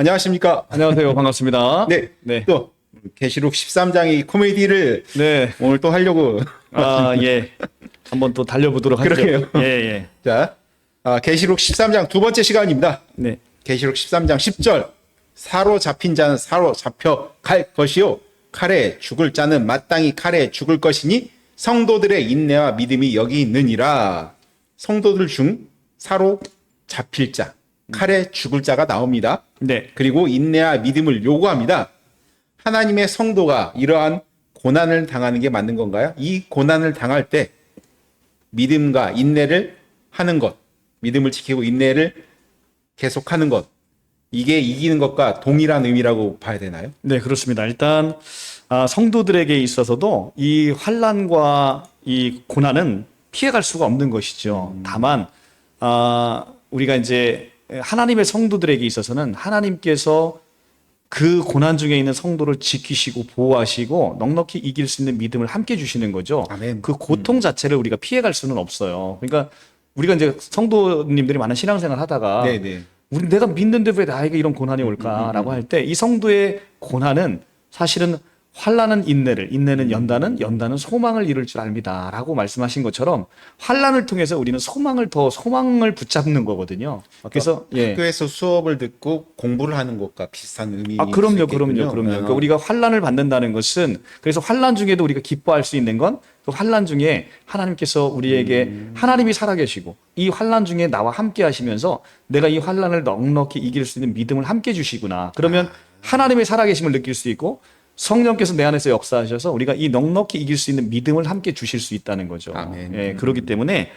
안녕하십니까? 안녕하세요. 반갑습니다. 네, 네. 또 계시록 13장의 코미디를 네. 오늘 또 하려고. 예. 한번 또 달려보도록 하죠. 그러게요. 예, 예. 자, 계시록 13장 두 번째 시간입니다. 네. 계시록 13장 10절. 사로잡힌 자는 사로잡혀 갈 것이요 칼에 죽을 자는 마땅히 칼에 죽을 것이니 성도들의 인내와 믿음이 여기 있느니라. 성도들 중 사로잡힐 자, 칼에 죽을 자가 나옵니다. 네. 그리고 인내와 믿음을 요구합니다. 하나님의 성도가 이러한 고난을 당하는 게 맞는 건가요? 이 고난을 당할 때 믿음과 인내를 하는 것, 믿음을 지키고 인내를 계속하는 것, 이게 이기는 것과 동일한 의미라고 봐야 되나요? 네, 그렇습니다. 일단 성도들에게 있어서도 이 환난과 이 고난은 피해갈 수가 없는 것이죠. 다만 우리가 이제 하나님의 성도들에게 있어서는 하나님께서 그 고난 중에 있는 성도를 지키시고 보호하시고 넉넉히 이길 수 있는 믿음을 함께 주시는 거죠. 아멘. 그 고통 자체를 우리가 피해갈 수는 없어요. 그러니까 우리가 이제 성도님들이 많은 신앙생활 하다가 네네. 우리 내가 믿는데 왜 나에게 이런 고난이 올까라고 할 때 이 성도의 고난은 사실은 환난은 인내를, 인내는 연단은 소망을 이룰 줄 압니다라고 말씀하신 것처럼 환난을 통해서 우리는 소망을 붙잡는 거거든요. 그래서 예. 학교에서 수업을 듣고 공부를 하는 것과 비슷한 의미. 그럼요. 그러니까 우리가 환난을 받는다는 것은 그래서 환난 중에도 우리가 기뻐할 수 있는 건 그 환난 중에 하나님께서 우리에게 하나님이 살아계시고 이 환난 중에 나와 함께 하시면서 내가 이 환난을 넉넉히 이길 수 있는 믿음을 함께 주시구나. 그러면 하나님의 살아계심을 느낄 수 있고 성령께서 내 안에서 역사하셔서 우리가 이 넉넉히 이길 수 있는 믿음을 함께 주실 수 있다는 거죠. 아멘. 예, 그렇기 때문에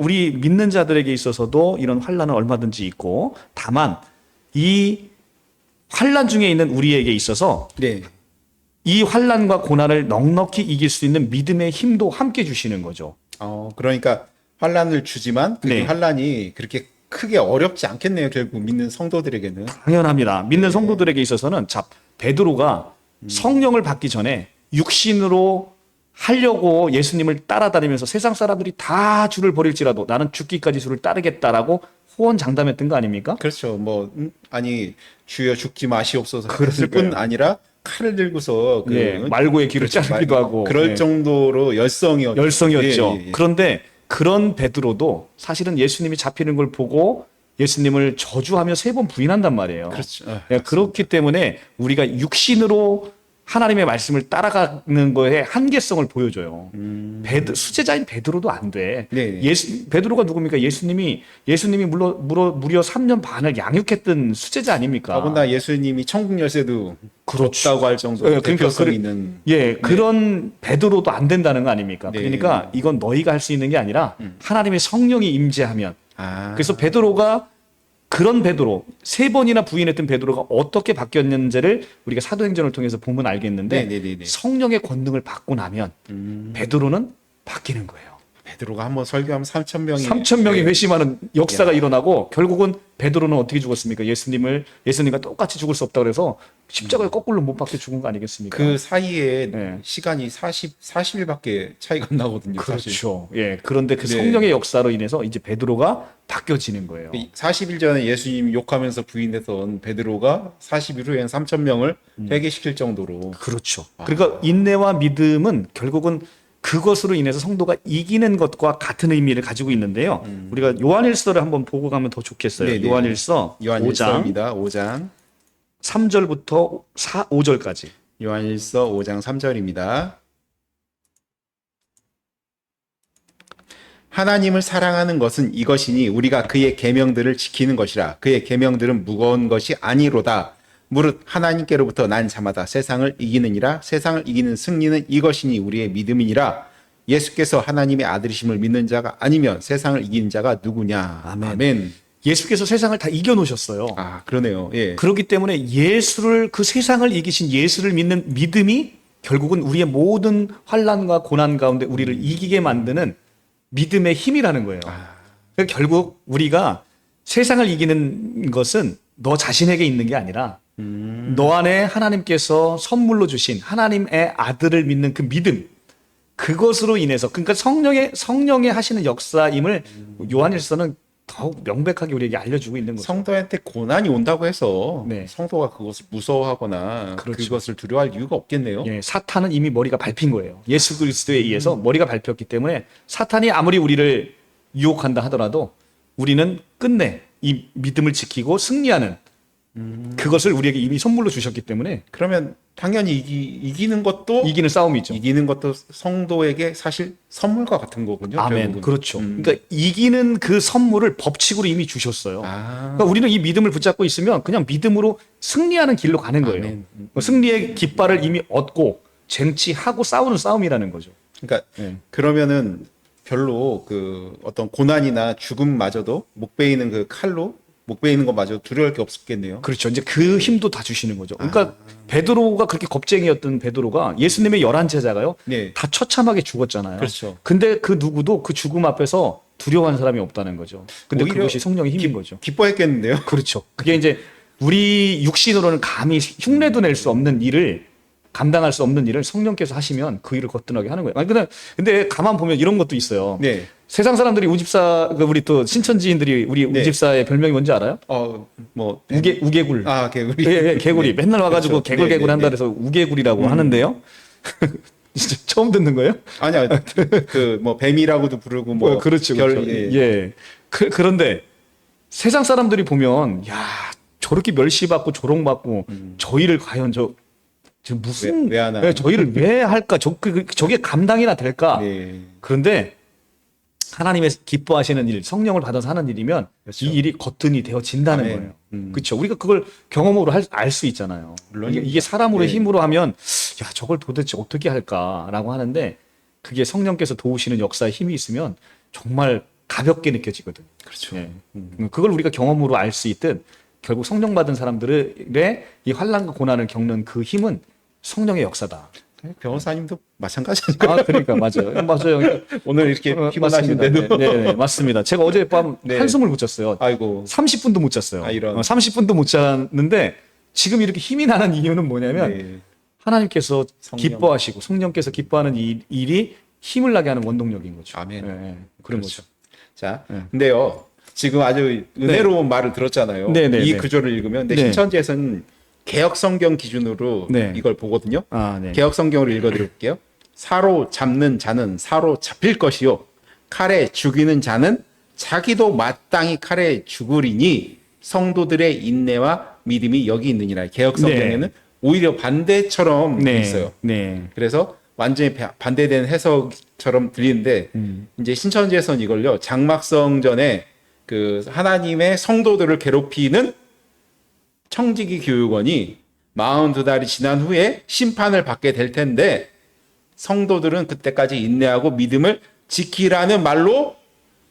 우리 믿는 자들에게 있어서도 이런 환난은 얼마든지 있고 다만 이 환난 중에 있는 우리에게 있어서 네. 이 환난과 고난을 넉넉히 이길 수 있는 믿음의 힘도 함께 주시는 거죠. 그러니까 환란을 주지만 그 네. 환란이 그렇게 크게 어렵지 않겠네요. 결국 믿는 성도들에게는. 당연합니다. 믿는 성도들에게 있어서는 베드로가 성령을 받기 전에 육신으로 하려고 예수님을 따라다니면서 세상 사람들이 다 주를 버릴지라도 나는 죽기까지 주를 따르겠다라고 호언장담했던 거 아닙니까? 그렇죠. 아니 주여 죽지 마시옵소서 그랬을 그러니까요. 뿐 아니라 칼을 들고서 말고의 귀를 자르기도 하고 그럴 예. 정도로 열성이었죠. 예. 그런데 그런 베드로도 사실은 예수님이 잡히는 걸 보고 예수님을 저주하며 3번 부인한단 말이에요. 그렇죠. 그렇기 때문에 우리가 육신으로 하나님의 말씀을 따라가는 거에 한계성을 보여줘요. 수제자인 베드로도 안 돼. 네. 베드로가 누굽니까? 예수님이 무려 3년 반을 양육했던 수제자 아닙니까? 더군다나 예수님이 천국 열쇠도 없다고 할 정도로 그러니까 대표성 있는. 그런 베드로도 안 된다는 거 아닙니까? 네. 그러니까 이건 너희가 할 수 있는 게 아니라 하나님의 성령이 임재하면. 그래서 베드로가 그런 베드로 3번이나 부인했던 베드로가 어떻게 바뀌었는지를 우리가 사도행전을 통해서 보면 알겠는데 네네네네. 성령의 권능을 받고 나면 베드로는 바뀌는 거예요. 베드로가 한번 설교하면 3,000명이 3,000명이 회심하는 역사가 일어나고 결국은 베드로는 어떻게 죽었습니까? 예수님과 똑같이 죽을 수 없다 그래서 십자가에 거꾸로 못 박혀 죽은 거 아니겠습니까? 그 사이에 네. 시간이 40일밖에 차이가 안 나거든요. 사실. 그렇죠. 예. 그런데 그 네. 성령의 역사로 인해서 이제 베드로가 바뀌어지는 거예요. 40일 전에 예수님 욕하면서 부인했던 베드로가 40일 후엔 3,000명을 회개시킬 정도로. 그렇죠. 그러니까 인내와 믿음은 결국은 그것으로 인해서 성도가 이기는 것과 같은 의미를 가지고 있는데요. 우리가 요한일서를 한번 보고 가면 더 좋겠어요. 네네. 요한일서 5장 요한일서입니다. 5장. 3절부터 5절까지. 요한일서 5장 3절입니다. 하나님을 사랑하는 것은 이것이니 우리가 그의 계명들을 지키는 것이라. 그의 계명들은 무거운 것이 아니로다. 무릇 하나님께로부터 난 자마다 세상을 이기느니라. 세상을 이기는 승리는 이것이니 우리의 믿음이니라. 예수께서 하나님의 아들이심을 믿는 자가 아니면 세상을 이기는 자가 누구냐. 아멘. 예수께서 세상을 다 이겨놓으셨어요. 그러네요. 예. 그렇기 때문에 그 세상을 이기신 예수를 믿는 믿음이 결국은 우리의 모든 환난과 고난 가운데 우리를 이기게 만드는 믿음의 힘이라는 거예요. 그러니까 결국 우리가 세상을 이기는 것은 너 자신에게 있는 게 아니라 너 안에 하나님께서 선물로 주신 하나님의 아들을 믿는 그 믿음, 그것으로 인해서 그러니까 성령의 하시는 역사임을 요한일서는 더욱 명백하게 우리에게 알려주고 있는 거죠. 성도한테 고난이 온다고 해서 네. 성도가 그것을 무서워하거나 그렇죠. 그것을 두려워할 이유가 없겠네요. 예, 사탄은 이미 머리가 밟힌 거예요. 예수 그리스도에 의해서 머리가 밟혔기 때문에 사탄이 아무리 우리를 유혹한다 하더라도 우리는 끝내 이 믿음을 지키고 승리하는 그것을 우리에게 이미 선물로 주셨기 때문에 그러면 당연히 이기는 것도 이기는 싸움이죠. 이기는 것도 성도에게 사실 선물과 같은 거군요. 아멘. 결국은. 그렇죠. 그러니까 이기는 그 선물을 법칙으로 이미 주셨어요. 아, 그러니까 우리는 이 믿음을 붙잡고 있으면 그냥 믿음으로 승리하는 길로 가는 거예요. 아멘. 승리의 깃발을 이미 얻고 쟁취하고 싸우는 싸움이라는 거죠. 그러니까 네. 그러면은 별로 그 어떤 고난이나 죽음마저도 목 베이는 그 칼로 목 베이는 것마저 두려울 게 없겠네요. 그렇죠. 이제 그 힘도 다 주시는 거죠. 그러니까 베드로가 그렇게 겁쟁이였던 베드로가 예수님의 11제자가요. 네. 다 처참하게 죽었잖아요. 그렇죠. 근데 그 누구도 그 죽음 앞에서 두려워하는 사람이 없다는 거죠. 근데 오히려 그것이 성령의 힘인 거죠. 기뻐했겠는데요. 그렇죠. 그게 이제 우리 육신으로는 감히 흉내도 낼 수 없는 일을 감당할 수 없는 일을 성령께서 하시면 그 일을 거뜬하게 하는 거예요. 아니 근데 가만 보면 이런 것도 있어요. 네. 세상 사람들이 우집사 우리 또 신천지인들이 우리 네. 우집사의 별명이 뭔지 알아요? 뭐 우개굴. 아, 개구리. 예, 예, 개구리. 네. 맨날 와가지고 그렇죠. 개굴 한다 그래서 우개굴이라고 하는데요. 진짜 처음 듣는 거예요? 아니야. 그 뭐 뱀이라고도 부르고 뭐 그렇죠, 그렇죠. 예. 그런데 세상 사람들이 보면 야 저렇게 멸시받고 조롱받고 저희를 과연 저 무슨 왜 하나? 예, 저희를 왜 할까? 저게 감당이나 될까? 네. 그런데 하나님의 기뻐하시는 일, 성령을 받아서 하는 일이면 그렇죠. 이 일이 거뜬히 되어진다는 아멘. 거예요. 그렇죠. 우리가 그걸 경험으로 알 수 있잖아요. 물론입니다. 이게 사람으로의 네. 힘으로 하면 야 저걸 도대체 어떻게 할까라고 하는데 그게 성령께서 도우시는 역사의 힘이 있으면 정말 가볍게 느껴지거든요. 그렇죠. 예. 그걸 우리가 경험으로 알 수 있듯 결국 성령 받은 사람들의 이 환난과 고난을 겪는 그 힘은 성령의 역사다. 변호사님도 마찬가지니까. 아, 그러니까 맞아요. 맞아요. 오늘 이렇게 맞습니다. 피곤하신데도. 네, 맞습니다. 제가 어젯밤 네. 한숨을 못 잤어요. 아이고. 30분도 못 잤어요. 아, 이런. 30분도 못 잤는데 지금 이렇게 힘이 나는 이유는 뭐냐면 네. 하나님께서 성령. 기뻐하시고 성령께서 기뻐하는 이 일이 힘을 나게 하는 원동력인 거죠. 아멘. 네, 그런 그렇죠. 거죠. 자, 네. 근데요. 지금 아주 은혜로운 말을 들었잖아요. 네, 네, 이 네. 구절을 읽으면 근데 네. 신천지에서는 개혁 성경 기준으로 네. 이걸 보거든요. 아, 네. 개혁 성경으로 읽어드릴게요. 사로잡는 자는 사로잡힐 것이요 칼에 죽이는 자는 자기도 마땅히 칼에 죽으리니 성도들의 인내와 믿음이 여기 있느니라. 개혁 성경에는 네. 오히려 반대처럼 돼 네. 있어요. 네. 그래서 완전히 반대된 해석처럼 들리는데 이제 신천지에서는 이걸요 장막성전에 그 하나님의 성도들을 괴롭히는 청지기 교육원이 42달이 지난 후에 심판을 받게 될 텐데 성도들은 그때까지 인내하고 믿음을 지키라는 말로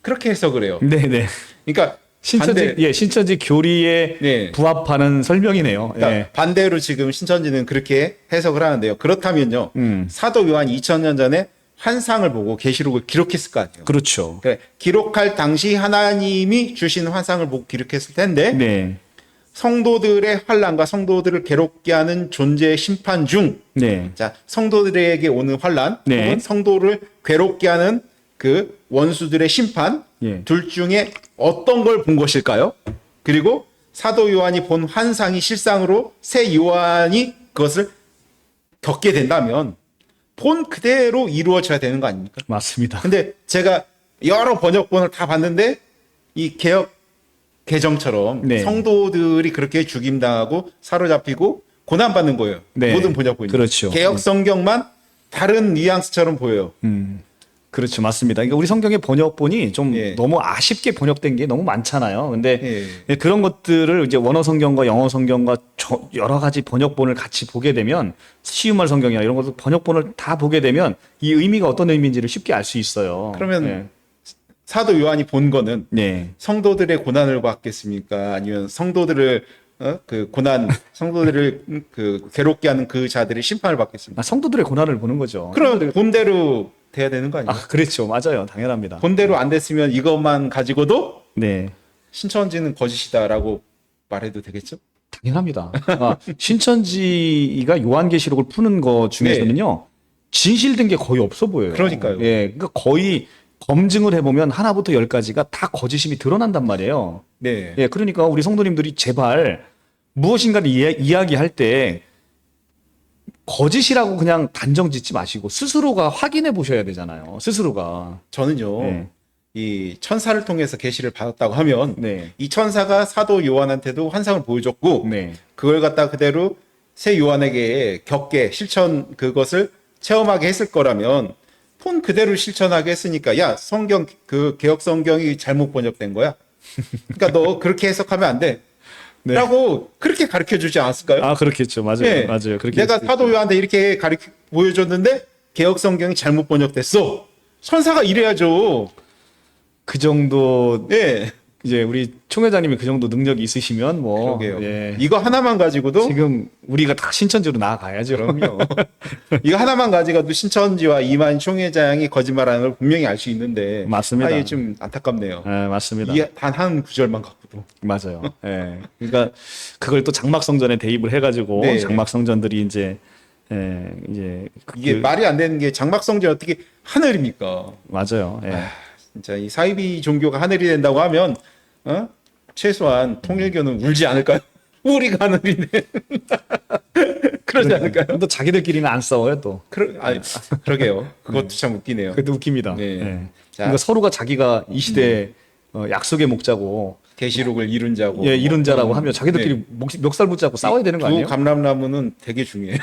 그렇게 해석을 해요. 네, 네. 그러니까 신천지 교리에 네. 부합하는 설명이네요. 그러니까 예. 반대로 지금 신천지는 그렇게 해석을 하는데요. 그렇다면요. 사도 요한 2000년 전에 환상을 보고 계시록을 기록했을 거 아니에요. 그렇죠. 그러니까 기록할 당시 하나님이 주신 환상을 보고 기록했을 텐데 네. 성도들의 환난과 성도들을 괴롭게 하는 존재의 심판 중 네. 자, 성도들에게 오는 환난 네. 혹은 성도를 괴롭게 하는 그 원수들의 심판 예. 둘 중에 어떤 걸 본 것일까요? 그리고 사도 요한이 본 환상이 실상으로 새 요한이 그것을 겪게 된다면 본 그대로 이루어져야 되는 거 아닙니까? 맞습니다. 근데 제가 여러 번역본을 다 봤는데 이 개혁 개정처럼 네. 성도들이 그렇게 죽임당하고 사로잡히고 고난받는 거예요. 네. 모든 번역본이. 그렇죠. 개혁 성경만 다른 뉘앙스처럼 보여요. 그렇죠. 맞습니다. 그러니까 우리 성경의 번역본이 좀 예. 너무 아쉽게 번역된 게 너무 많잖아요. 근데 예. 그런 것들을 이제 원어 성경과 영어 성경과 여러 가지 번역본을 같이 보게 되면 쉬운말 성경이나 이런 것들 번역본을 다 보게 되면 이 의미가 어떤 의미인지를 쉽게 알 수 있어요. 그러면 사도 요한이 본 거는 네. 성도들의 고난을 받겠습니까? 아니면 성도들을 그 고난 성도들을 그 괴롭게 하는 그 자들의 심판을 받겠습니까? 아, 성도들의 고난을 보는 거죠. 그럼 본대로 돼야 되는 거 아니에요? 아, 그렇죠. 맞아요. 당연합니다. 본대로 안 됐으면 이것만 가지고도 네. 신천지는 거짓이다라고 말해도 되겠죠? 당연합니다. 아, 신천지가 요한계시록을 푸는 것 중에서는요, 진실된 게 거의 없어 보여요. 그러니까요. 예, 그러니까 거의 검증을 해보면 하나부터 열까지가 다 거짓임이 드러난단 말이에요. 네. 예, 그러니까 우리 성도님들이 제발 무엇인가를 이야기할 때 거짓이라고 그냥 단정 짓지 마시고 스스로가 확인해 보셔야 되잖아요. 스스로가. 저는요. 네. 이 천사를 통해서 계시를 받았다고 하면 네. 이 천사가 사도 요한한테도 환상을 보여줬고 네. 그걸 갖다 그대로 새 요한에게 겪게 실천 그것을 체험하게 했을 거라면 폰 그대로 실천하게 했으니까 야 성경 그 개역 성경이 잘못 번역된 거야. 그러니까 너 그렇게 해석하면 안 돼. 네. 라고 그렇게 가르쳐 주지 않았을까요? 아, 그렇겠죠. 맞아요. 예. 맞아요. 그렇게 내가 했을 사도 요한한테 이렇게 가르쳐 보여줬는데 개역 성경이 잘못 번역됐어. 천사가 이래야죠. 그 정도 예. 이제 우리 총회장님이 그 정도 능력이 있으시면 뭐 그러게요. 예. 이거 하나만 가지고도 지금 우리가 다 신천지로 나아가야죠. 그럼요. 이거 하나만 가지고도 신천지와 이만 총회장이 거짓말하는 걸 분명히 알 수 있는데 맞습니다. 이게 좀 안타깝네요. 예, 맞습니다. 이 단 한 구절만 갖고도 맞아요. 예. 그러니까 그걸 또 장막성전에 대입을 해가지고 네. 장막성전들이 이제 이게 말이 안 되는 게 장막성전 어떻게 하늘입니까? 맞아요. 예. 진짜 이 사이비 종교가 하늘이 된다고 하면 최소한 통일교는 울지 않을까요? 우리가 하늘이네. 그러지 않을까요? 또 자기들끼리는 안 싸워요 또. 그러게요. 그것도 참 웃기네요. 그것도 웃깁니다. 네. 예. 자. 그러니까 서로가 자기가 이 시대 약속의 목자고 계시록을 이룬 자고 예, 이룬 자라고 하면 자기들끼리 네. 멱살 붙잡고 싸워야 되는 거 아니에요? 두 감람나무는 되게 중요해요.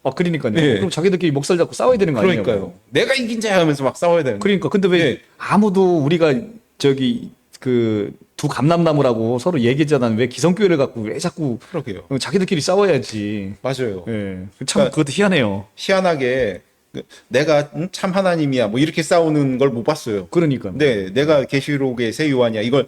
아, 그러니까요. 네. 그럼 자기들끼리 목살 잡고 싸워야 되는 거 아니에요? 그러니까요. 내가 이긴 자야 하면서 막 싸워야 되는. 그러니까 근데 왜 네. 아무도 우리가 저기 그 두 감람나무라고 서로 얘기하잖아. 왜 기성교회를 갖고 왜 자꾸 그러게요. 자기들끼리 싸워야지. 맞아요. 예. 참 그러니까 그것도 희한해요. 희한하게 내가 참 하나님이야 뭐 이렇게 싸우는 걸 못 봤어요. 그러니까. 네, 내가 계시록의 새 요한이야 이걸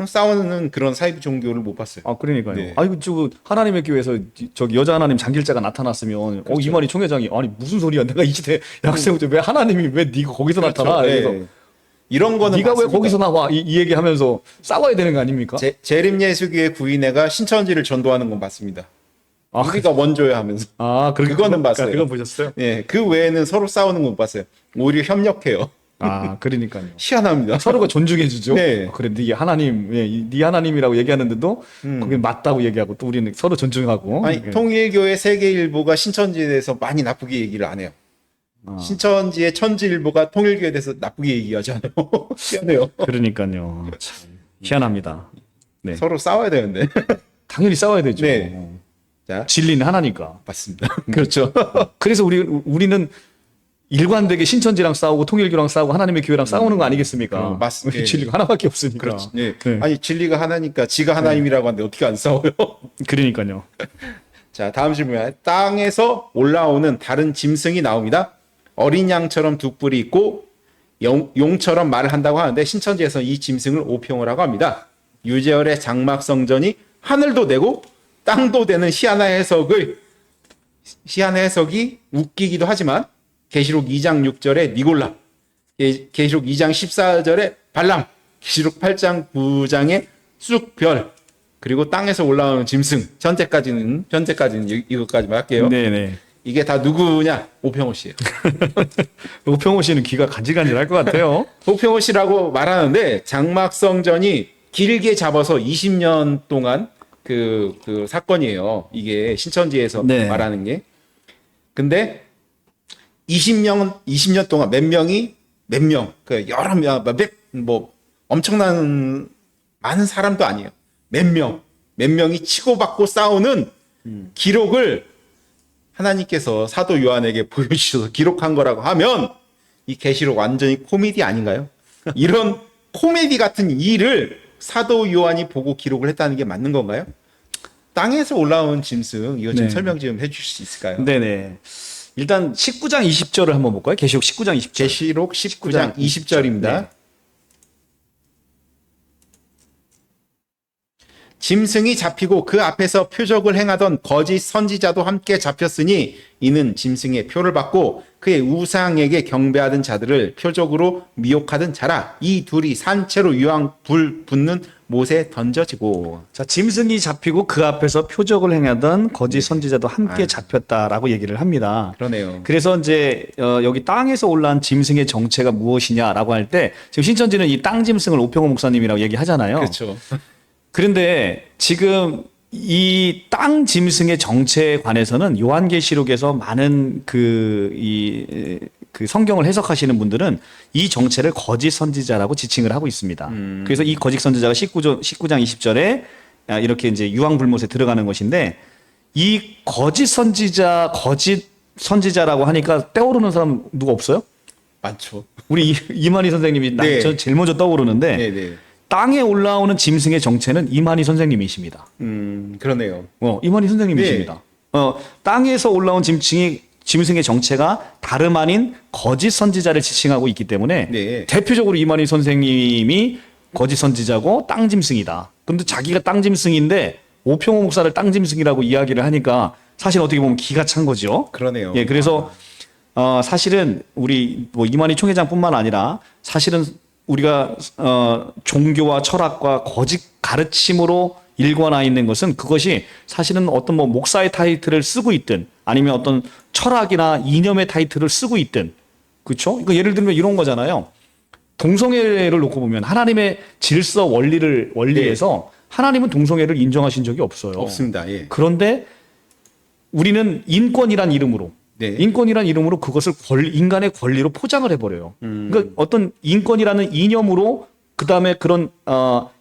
싸우는 그런 사이비 종교를 못 봤어요. 아, 그러니까요. 네. 아이고, 저 하나님의 교회에서 저기 여자 하나님 장길자가 나타났으면 그렇죠. 이만희 총회장이 아니 무슨 소리야? 내가 이 시대 약세우자 왜 하나님이 왜 네가 거기서 나타나? 네. 그래서 이런 거는 네가 왜 맞습니다. 거기서 나와? 이 얘기하면서 싸워야 되는 거 아닙니까? 재림예수교회 구인회가 신천지를 전도하는 건 맞습니다. 아, 우리가 원조야 하면서. 그건 그거는 봤어요. 그건 보셨어요? 예, 그 외에는 서로 싸우는 건 못 봤어요. 오히려 협력해요. 아, 그러니까요. 희한합니다. 서로가 존중해 주죠. 네. 그래, 네 하나님, 네 하나님이라고 얘기하는데도 거기 맞다고 얘기하고 또 우리는 서로 존중하고. 아니, 이렇게. 통일교회 세계일보가 신천지에 대해서 많이 나쁘게 얘기를 안 해요. 신천지의 천지일보가 통일교회에 대해서 나쁘게 얘기하지 않아요. 희한해요. 그러니까요. 참 희한합니다. 네. 서로 싸워야 되는데. 당연히 싸워야 되죠. 네. 자, 진리는 하나니까. 맞습니다. 그렇죠. 그래서 우리는 일관되게 신천지랑 싸우고 통일교랑 싸우고 하나님의 교회랑 싸우는 거 아니겠습니까? 맞습니다. 우리 진리가 하나밖에 없으니까. 그렇지. 네. 네. 아니, 진리가 하나니까 지가 하나님이라고 하는데 어떻게 안 싸워요? 그러니까요. 자, 다음 질문입니다. 땅에서 올라오는 다른 짐승이 나옵니다. 어린 양처럼 두 뿔이 있고 용처럼 말을 한다고 하는데 신천지에서 이 짐승을 오평을 하고 합니다. 유재열의 장막성전이 하늘도 되고 땅도 되는 희한한 해석이 웃기기도 하지만 계시록 2장 6절에 니골라, 계시록 2장 14절에 발람, 계시록 8장 9장에 쑥별, 그리고 땅에서 올라오는 짐승, 현재까지는 이것까지만 할게요. 네네. 이게 다 누구냐? 오평호 씨예요. 오평호 씨는 귀가 간질간질할 것 같아요. 오평호 씨라고 말하는데 장막성전이 길게 잡아서 20년 동안 그 사건이에요. 이게 신천지에서 네. 말하는 게. 근데 20년 동안 몇 명, 그 여러 명, 뭐 엄청난 많은 사람도 아니에요. 몇 명이 치고받고 싸우는 기록을 하나님께서 사도 요한에게 보여주셔서 기록한 거라고 하면 이 계시록 완전히 코미디 아닌가요? 이런 코미디 같은 일을 사도 요한이 보고 기록을 했다는 게 맞는 건가요? 땅에서 올라온 짐승 이거 좀 네. 설명 좀 해주실 수 있을까요? 네네. 일단 19장 20절을 한번 볼까요? 계시록 19장 20절. 계시록 19장 20절입니다. 네. 짐승이 잡히고 그 앞에서 표적을 행하던 거짓 선지자도 함께 잡혔으니 이는 짐승의 표를 받고 그의 우상에게 경배하던 자들을 표적으로 미혹하던 자라. 이 둘이 산채로 유황 불 붙는 못에 던져지고. 자, 짐승이 잡히고 그 앞에서 표적을 행하던 거짓 선지자도 함께 잡혔다라고 얘기를 합니다. 그러네요. 그래서 이제 여기 땅에서 올라온 짐승의 정체가 무엇이냐라고 할 때 지금 신천지는 이 땅 짐승을 오평호 목사님이라고 얘기하잖아요. 그렇죠. 그런데 지금 이 땅 짐승의 정체에 관해서는 요한계시록에서 많은 그 성경을 해석하시는 분들은 이 정체를 거짓 선지자라고 지칭을 하고 있습니다. 그래서 이 거짓 선지자가 19장 20절에 이렇게 이제 유황불못에 들어가는 것인데 이 거짓 선지자라고 하니까 떠오르는 사람 누가 없어요? 많죠. 우리 이만희 선생님이 네. 저 제일 먼저 떠오르는데 네네. 땅에 올라오는 짐승의 정체는 이만희 선생님이십니다. 그러네요. 이만희 선생님이십니다. 땅에서 올라온 짐승의 정체가 다름 아닌 거짓 선지자를 지칭하고 있기 때문에 네. 대표적으로 이만희 선생님이 거짓 선지자고 땅 짐승이다. 그런데 자기가 땅 짐승인데 오평호 목사를 땅 짐승이라고 이야기를 하니까 사실 어떻게 보면 기가 찬 거죠. 그러네요. 예, 그래서 사실은 우리 뭐 이만희 총회장뿐만 아니라 사실은 우리가 종교와 철학과 거짓 가르침으로 일관하 있는 것은 그것이 사실은 어떤 뭐 목사의 타이틀을 쓰고 있든 아니면 어떤 철학이나 이념의 타이틀을 쓰고 있든 그렇죠? 이거 예를 들면 이런 거잖아요. 동성애를 놓고 보면 하나님의 질서 원리에서 하나님은 동성애를 인정하신 적이 없어요. 없습니다. 예. 그런데 우리는 인권이란 이름으로 네. 인권이란 이름으로 그것을 인간의 권리로 포장을 해버려요. 그러니까 어떤 인권이라는 이념으로 그 다음에 그런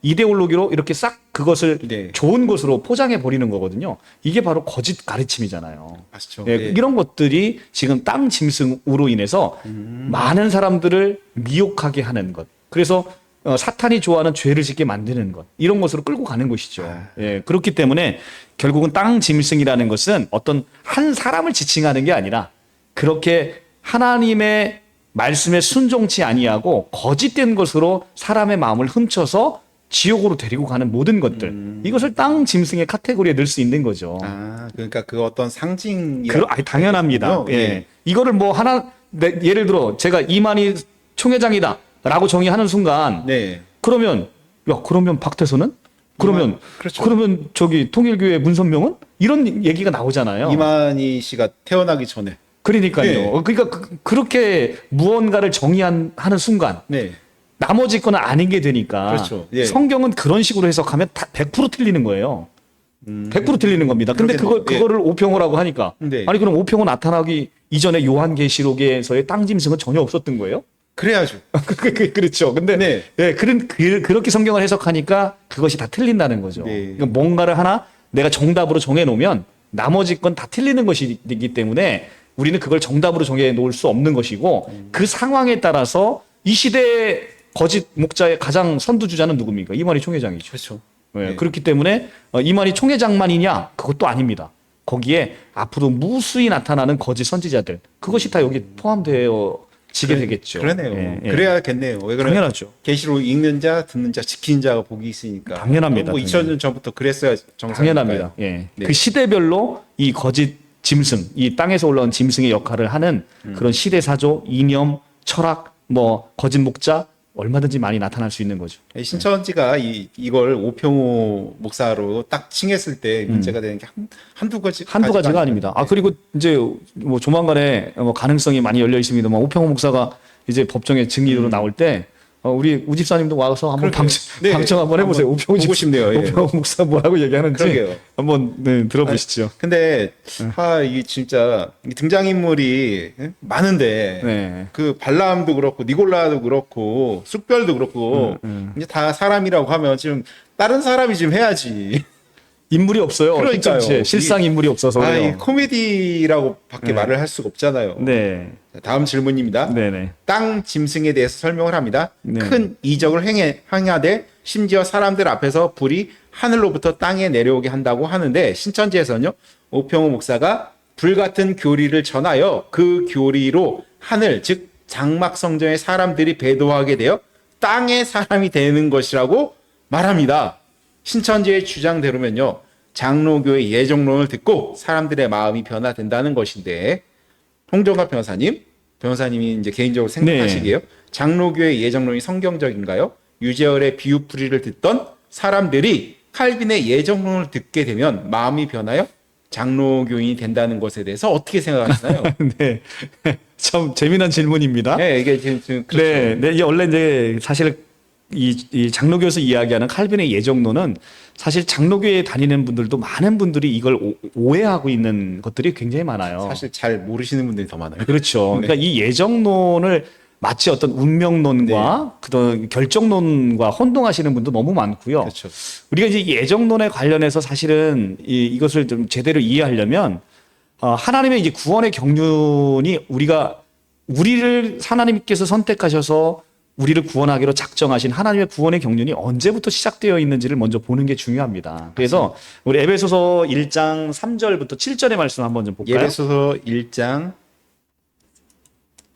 이데올로기로 이렇게 싹 그것을 네. 좋은 것으로 포장해 버리는 거거든요. 이게 바로 거짓 가르침이잖아요. 맞죠. 예, 네. 이런 것들이 지금 땅 짐승으로 인해서 많은 사람들을 미혹하게 하는 것. 그래서 사탄이 좋아하는 죄를 짓게 만드는 것. 이런 것으로 끌고 가는 것이죠. 예, 그렇기 때문에 결국은 땅 짐승이라는 것은 어떤 한 사람을 지칭하는 게 아니라 그렇게 하나님의 말씀에 순종치 아니하고 거짓된 것으로 사람의 마음을 훔쳐서 지옥으로 데리고 가는 모든 것들. 이것을 땅 짐승의 카테고리에 넣을 수 있는 거죠. 그러니까 그 어떤 상징. 아니, 당연합니다. 예. 예. 이거를 뭐 예를 들어 제가 이만희 총회장이다라고 정의하는 순간 네. 그러면 박태선은? 그렇죠. 그러면 저기 통일교회 문선명은? 이런 얘기가 나오잖아요. 이만희 씨가 태어나기 전에. 그러니까요. 네. 그러니까 그렇게 무언가를 정의하는 순간 네. 나머지 거는 아닌 게 되니까 그렇죠. 예. 성경은 그런 식으로 해석하면 다 100% 틀리는 거예요. 100% 틀리는 겁니다. 근데 그러겠네요. 그거를 오평호라고 하니까 네. 아니 그럼 오평호 나타나기 이전에 요한계시록에서의 땅 짐승은 전혀 없었던 거예요? 그래야죠. 그렇죠. 근데 네. 예, 그렇게 성경을 해석하니까 그것이 다 틀린다는 거죠. 네. 그러니까 뭔가를 하나 내가 정답으로 정해 놓으면 나머지 건 다 틀리는 것이기 때문에 우리는 그걸 정답으로 정해 놓을 수 없는 것이고 그 상황에 따라서 이 시대의 거짓 목자의 가장 선두주자는 누굽니까? 이만희 총회장이죠. 그렇죠. 예, 네. 그렇기 때문에 이만희 총회장만이냐? 그것도 아닙니다. 거기에 앞으로 무수히 나타나는 거짓 선지자들 그것이 다 여기 포함되어지게 되겠죠. 그러네요. 예, 예. 그래야겠네요. 왜 그러냐? 당연하죠. 계시록 읽는 자, 듣는 자, 지키는 자가 복이 있으니까. 당연합니다. 뭐 2000년 전부터 그랬어야 정상이니까요. 당연합니다. 예. 네. 그 시대별로 이 거짓 짐승, 이 땅에서 올라온 짐승의 역할을 하는 그런 시대사조, 이념, 철학, 뭐 거짓 목자 얼마든지 많이 나타날 수 있는 거죠. 신천지가 이걸 오평호 목사로 딱 칭했을 때 문제가 되는 게 한두 가지가 아닙니다. 그리고 이제 뭐 조만간에 뭐 가능성이 많이 열려 있습니다만 오평호 목사가 이제 법정에 증인으로 나올 때 우리 우집사님도 와서 한번 방청 한번 해보세요. 오평호 보고 싶네요. 예. 오평호 목사 뭐라고 얘기하는지 그러게요. 한번 들어보시죠. 근데 이게 진짜 등장인물이 많은데 네. 그 발람도 그렇고 니골라도 그렇고 쑥별도 그렇고 이제 다 사람이라고 하면 지금 다른 사람이 지금 해야지. 인물이 없어요. 그러니까요. 신천지에. 실상 인물이 없어서 이 그래요. 코미디라고밖에 말을 할 수가 없잖아요. 네. 자, 다음 질문입니다. 네네. 땅 짐승에 대해서 설명을 합니다. 네. 큰 이적을 행하되 심지어 사람들 앞에서 불이 하늘로부터 땅에 내려오게 한다고 하는데 신천지에서는요. 오평호 목사가 불같은 교리를 전하여 그 교리로 하늘 즉 장막 성전의 사람들이 배도하게 되어 땅의 사람이 되는 것이라고 말합니다. 신천지의 주장대로면요. 장로교의 예정론을 듣고 사람들의 마음이 변화된다는 것인데 홍정갑 변호사님이 이제 개인적으로 생각하시기에요. 장로교의 예정론이 성경적인가요? 유재열의 비유풀이를 듣던 사람들이 칼빈의 예정론을 듣게 되면 마음이 변하여 장로교인이 된다는 것에 대해서 어떻게 생각하시나요? 네. 참 재미난 질문입니다. 네, 이게 지금 그렇죠. 네, 네, 이게 원래 이제 사실 이 장로교에서 이야기하는 칼빈의 예정론은 사실 장로교에 다니는 분들도 많은 분들이 이걸 오해하고 있는 것들이 굉장히 많아요. 사실 잘 모르시는 분들이 더 많아요. 그렇죠. 그러니까 이 예정론을 마치 어떤 운명론과 그런 결정론과 혼동하시는 분도 너무 많고요. 그렇죠. 우리가 이제 예정론에 관련해서 사실은 이것을 좀 제대로 이해하려면 하나님의 이제 구원의 경륜이 우리를 하나님께서 선택하셔서 우리를 구원하기로 작정하신 하나님의 구원의 경륜이 언제부터 시작되어 있는지를 먼저 보는 게 중요합니다. 그래서 우리 에베소서 1장 3절부터 7절의 말씀 한번 좀 볼까요? 예배소서 1장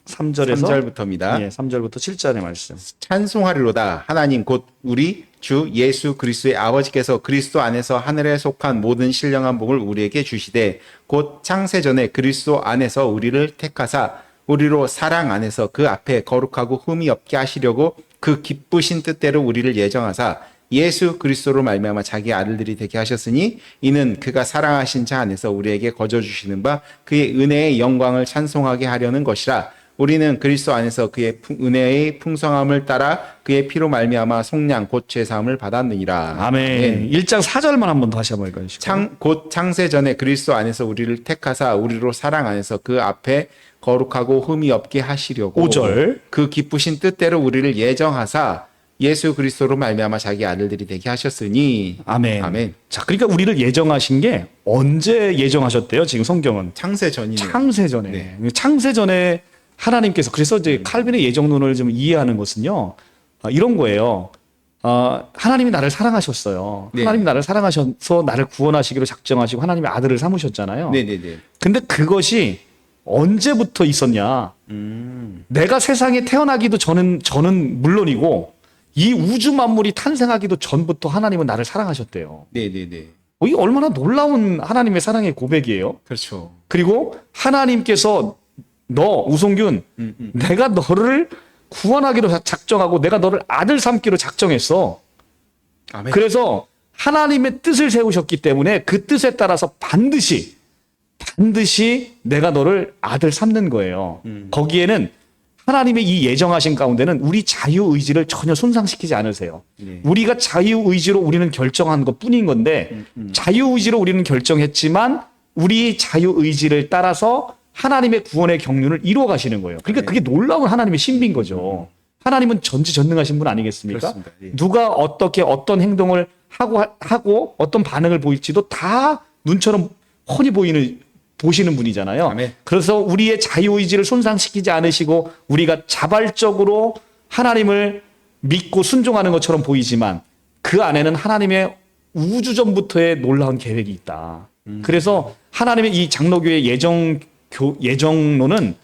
3절에서 3절부터입니다. 예, 3절부터 7절의 말씀. 찬송하리로다. 하나님 곧 우리 주 예수 그리스도의 아버지께서 그리스도 안에서 하늘에 속한 모든 신령한 복을 우리에게 주시되 곧 창세전에 그리스도 안에서 우리를 택하사 우리로 사랑 안에서 그 앞에 거룩하고 흠이 없게 하시려고 그 기쁘신 뜻대로 우리를 예정하사 예수 그리스도로 말미암아 자기 아들들이 되게 하셨으니 이는 그가 사랑하신 자 안에서 우리에게 거저 주시는 바 그의 은혜의 영광을 찬송하게 하려는 것이라. 우리는 그리스도 안에서 그의 은혜의 풍성함을 따라 그의 피로 말미암아 속량 곧 죄사함을 받았느니라. 아멘. 1장 4절만 한번 다시 한번 읽어주시죠. 곧 창세 전에 그리스도 안에서 우리를 택하사 우리로 사랑 안에서 그 앞에 거룩하고 흠이 없게 하시려고 5절. 그 기쁘신 뜻대로 우리를 예정하사 예수 그리스도로 말미암아 자기 아들들이 되게 하셨으니 아멘. 아멘. 자, 그러니까 우리를 예정하신 게 언제 예정하셨대요? 지금 성경은 창세 전이네요. 창세전에. 네. 창세전에 하나님께서 그래서 이제 칼빈의 예정론을 좀 이해하는 것은요. 이런 거예요. 하나님이 나를 사랑하셨어요. 네. 하나님이 나를 사랑하셔서 나를 구원하시기로 작정하시고 하나님의 아들을 삼으셨잖아요. 네네네. 근데 그것이 언제부터 있었냐? 내가 세상에 태어나기도 저는 물론이고 이 우주 만물이 탄생하기도 전부터 하나님은 나를 사랑하셨대요. 네네네. 이게 얼마나 놀라운 하나님의 사랑의 고백이에요. 그렇죠. 그리고 하나님께서 너 우성균 내가 너를 구원하기로 작정하고 내가 너를 아들 삼기로 작정했어. 아멘. 그래서 하나님의 뜻을 세우셨기 때문에 그 뜻에 따라서 반드시 내가 너를 아들 삼는 거예요. 거기에는 하나님의 이 예정하신 가운데는 우리 자유의지를 전혀 손상시키지 않으세요. 네. 우리가 자유의지로 우리는 결정한 것 뿐인 건데 자유의지로 우리는 결정했지만 우리 자유의지를 따라서 하나님의 구원의 경륜을 이루어 가시는 거예요. 그러니까 그게 놀라운 하나님의 신비인 거죠. 하나님은 전지전능하신 분 아니겠습니까? 그렇습니다. 예. 누가 어떻게 어떤 행동을 하고 어떤 반응을 보일지도 다 눈처럼 훤히 보시는 분이잖아요. 아멘. 그래서 우리의 자유의지를 손상시키지 않으시고 우리가 자발적으로 하나님을 믿고 순종하는 것처럼 보이지만 그 안에는 하나님의 우주전부터의 놀라운 계획이 있다. 그래서 하나님의 이 장로교의 예정론은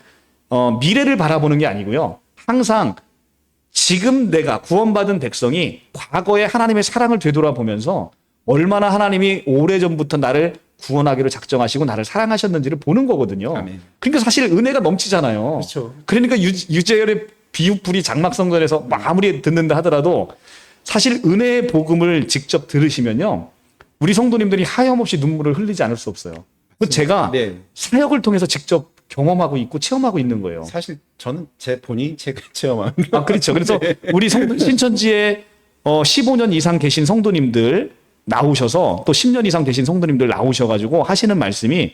미래를 바라보는 게 아니고요. 항상 지금 내가 구원받은 백성이 과거에 하나님의 사랑을 되돌아보면서 얼마나 하나님이 오래전부터 나를 구원하기로 작정하시고 나를 사랑하셨는지를 보는 거거든요. 아멘. 그러니까 사실 은혜가 넘치잖아요. 그렇죠. 그러니까 유재열의 비유풀이 장막성전에서 아무리 듣는다 하더라도 사실 은혜의 복음을 직접 들으시면요. 우리 성도님들이 하염없이 눈물을 흘리지 않을 수 없어요. 제가 네. 사역을 통해서 직접 경험하고 있고 체험하고 있는 거예요. 사실 저는 제가 체험한. 그렇죠. 그래서 우리 신천지에 15년 이상 계신 성도님들 나오셔서 또 10년 이상 되신 성도님들 나오셔가지고 하시는 말씀이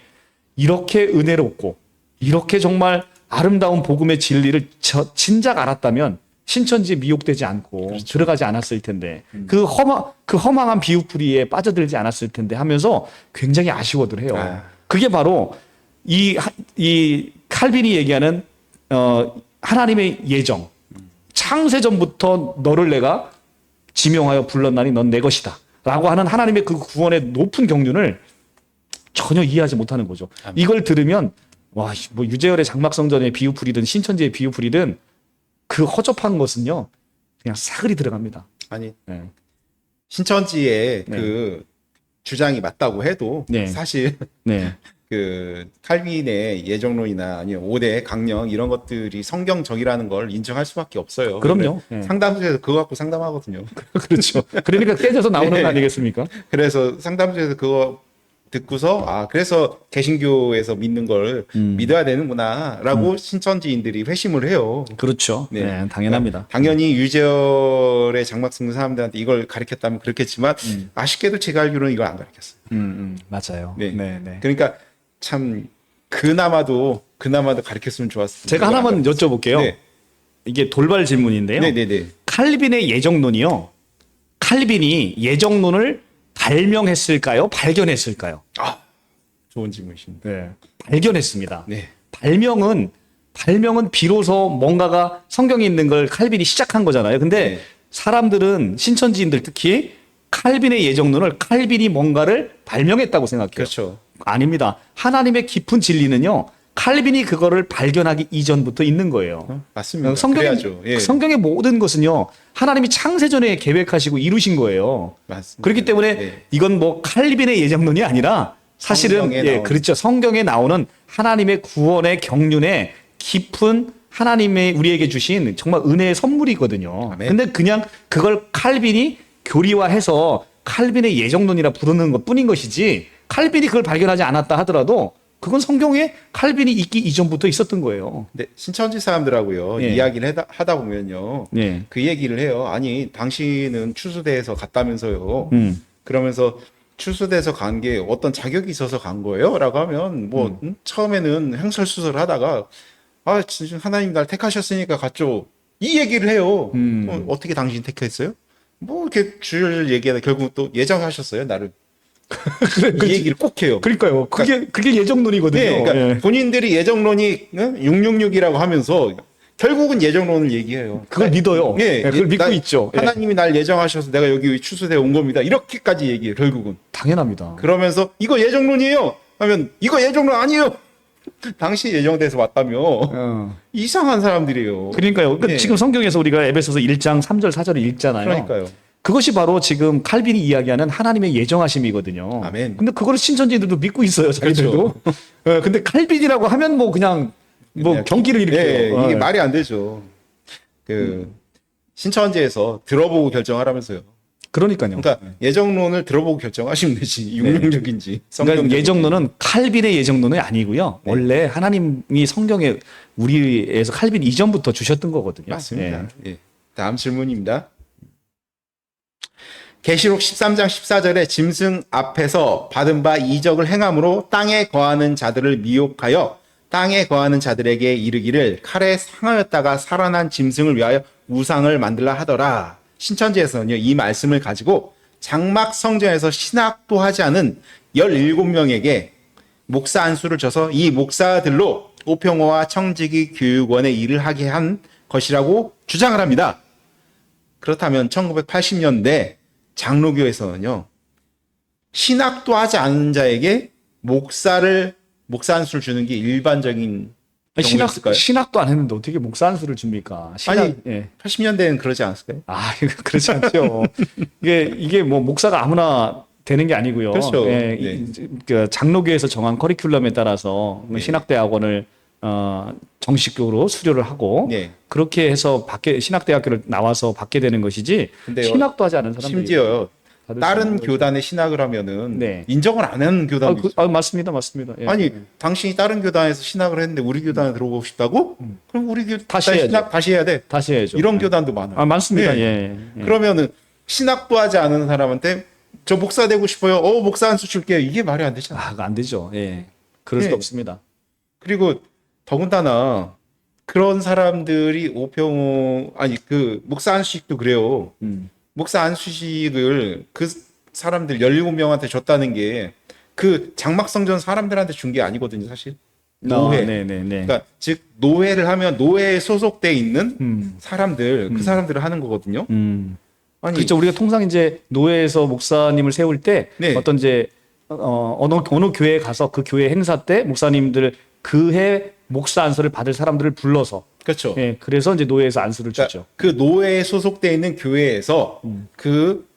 이렇게 은혜롭고 이렇게 정말 아름다운 복음의 진리를 진작 알았다면 신천지에 미혹되지 않고 그렇죠. 들어가지 않았을 텐데 그 허망한 비유풀이에 빠져들지 않았을 텐데 하면서 굉장히 아쉬워들 해요. 그게 바로 이 칼빈이 얘기하는 하나님의 예정. 창세전부터 너를 내가 지명하여 불렀나니 넌 내 것이다. 라고 하는 하나님의 그 구원의 높은 경륜을 전혀 이해하지 못하는 거죠. 이걸 들으면 와, 뭐 유재열의 장막성전의 비유풀이든 신천지의 비유풀이든 그 허접한 것은요. 그냥 사그리 들어갑니다. 아니 네. 신천지의 네. 그 주장이 맞다고 해도 네. 사실 네. 그 칼빈의 예정론이나 아니면 5대 강령 이런 것들이 성경적이라는 걸 인정할 수밖에 없어요. 그럼요. 근데 예. 상담소에서 그거 갖고 상담하거든요. 그렇죠. 그러니까 깨져서 나오는 네. 거 아니겠습니까? 그래서 상담소에서 그거 듣고서 그래서 개신교에서 믿는 걸 믿어야 되는구나라고 신천지인들이 회심을 해요. 그렇죠. 네. 네, 당연합니다. 당연히 유재열의 장막 쓴 사람들한테 이걸 가르쳤다면 그렇겠지만 아쉽게도 제가 알기로는 이걸 안 가르쳤어요. 맞아요. 네. 네, 네. 그러니까 참 그나마도 가르쳤으면 좋았을 텐데. 제가 하나만 여쭤볼게요. 네. 이게 돌발 질문인데요. 네네네. 칼빈의 예정론이요. 칼빈이 예정론을 발명했을까요? 발견했을까요? 좋은 질문이십니다. 네. 발견했습니다. 네. 발명은 비로소 뭔가가 성경에 있는 걸 칼빈이 시작한 거잖아요. 근데 네. 사람들은 신천지인들 특히 칼빈의 예정론을 칼빈이 뭔가를 발명했다고 생각해요. 그렇죠. 아닙니다. 하나님의 깊은 진리는요. 칼빈이 그거를 발견하기 이전부터 있는 거예요. 맞습니다. 그래야죠. 예. 성경의 모든 것은요. 하나님이 창세전에 계획하시고 이루신 거예요. 맞습니다. 그렇기 때문에 예. 이건 뭐 칼빈의 예정론이 아니라 사실은 성경에 나오는. 그렇죠. 성경에 나오는 하나님의 구원의 경륜에 깊은 하나님의 우리에게 주신 정말 은혜의 선물이거든요. 아멘. 근데 그냥 그걸 칼빈이 교리화해서 칼빈의 예정론이라 부르는 것뿐인 것이지 칼빈이 그걸 발견하지 않았다 하더라도 그건 성경에 칼빈이 있기 이전부터 있었던 거예요. 근데 신천지 사람들하고요 예. 이야기를 하다 보면요 예. 그 얘기를 해요. 아니 당신은 추수대에서 갔다면서요. 음. 그러면서 추수대에서 간 게 어떤 자격이 있어서 간 거예요? 라고 하면 뭐 처음에는 행설수설하다가 진짜 하나님 날 택하셨으니까 갔죠. 이 얘기를 해요. 어떻게 당신 택했어요? 뭐 이렇게 줄 얘기하다 결국 또 예정하셨어요 나를. 이 얘기를 꼭 해요. 그러니까요. 그게 예정론이거든요. 네, 그러니까 예. 본인들이 예정론이 666이라고 하면서 결국은 예정론을 얘기해요. 그걸 믿어요. 예, 예, 그걸 믿고 나- 있죠. 예. 하나님이 날 예정하셔서 내가 여기 추수대에 온 겁니다. 이렇게까지 얘기해요. 결국은. 당연합니다. 그러면서 이거 예정론이에요. 하면 이거 예정론 아니에요. 당시 예정돼서 왔다며. 이상한 사람들이에요. 그러니까요. 그러니까 네. 지금 성경에서 우리가 에베소서 1장 3절 4절을 읽잖아요. 그러니까요. 그것이 바로 지금 칼빈이 이야기하는 하나님의 예정하심이거든요. 아멘. 근데 그거를 신천지들도 믿고 있어요. 자기들도. 예, 근데 칼빈이라고 하면 뭐 그냥 뭐 그냥 경기를 일으켜요. 예, 이게 예. 말이 안 되죠. 신천지에서 들어보고 결정하라면서요. 그러니까요. 그러니까 예정론을 들어보고 결정하시면 되지. 666인지. 그러니까 예정론은 칼빈의 예정론이 아니고요. 네. 원래 하나님이 성경에 우리에서 칼빈 이전부터 주셨던 거거든요. 맞습니다. 예. 예. 다음 질문입니다. 계시록 13장 14절에 짐승 앞에서 받은 바 이적을 행함으로 땅에 거하는 자들을 미혹하여 땅에 거하는 자들에게 이르기를 칼에 상하였다가 살아난 짐승을 위하여 우상을 만들라 하더라. 신천지에서는요, 이 말씀을 가지고 장막 성전에서 신학도 하지 않은 17명에게 목사 안수를 줘서 이 목사들로 오평호와 청지기 교육원의 일을 하게 한 것이라고 주장을 합니다. 그렇다면 1980년대 장로교에서는요, 신학도 하지 않은 자에게 목사 안수를 주는 게 일반적인 경우였을까요? 신학도 안 했는데 어떻게 목사 안수를 줍니까? 아니, 예. 80년대에는 그러지 않았을까요? 그렇지 않죠. 이게 뭐 목사가 아무나 되는 게 아니고요. 그렇죠. 예, 네. 그 장로교에서 정한 커리큘럼에 따라서 네. 신학대학원을 정식적으로 수료를 하고 네. 그렇게 해서 신학대학교를 나와서 받게 되는 것이지 근데요, 신학도 하지 않은 사람들이 심지어요, 다들 다른 신학을 교단에 신학을 하면은 네. 인정을 안 하는 교단도 있어요. 맞습니다. 예. 아니, 당신이 다른 교단에서 신학을 했는데 우리 교단에 들어오고 싶다고? 그럼 우리 교단 다시 해야죠. 신학 다시 해야 돼. 다시 해야죠. 이런 교단도 많아요. 많습니다. 네. 예. 그러면은 신학도 하지 않은 사람한테 저 목사 되고 싶어요. 목사 안수 줄게요. 이게 말이 안 되잖아. 그거 안 되죠. 예. 그럴 네. 수 없습니다. 그리고 더군다나 그런 사람들이 목사 안수식도 그래요. 목사 안수식을 그 사람들 17명한테 줬다는 게 그 장막성전 사람들한테 준 게 아니거든요, 사실. 노회. 네네네. 그러니까 즉 노회를 하면 노회에 소속돼 있는 사람들, 그 사람들을 하는 거거든요. 아니, 그렇죠. 우리가 통상 이제 노회에서 목사님을 세울 때 네. 어떤 이제 어느 교회에 가서 그 교회 행사 때 목사님들 그해 목사 안수를 받을 사람들을 불러서 그렇죠. 예, 그래서 이제 노회에서 안수를 주죠. 그 노회에 소속돼 있는 교회에서 그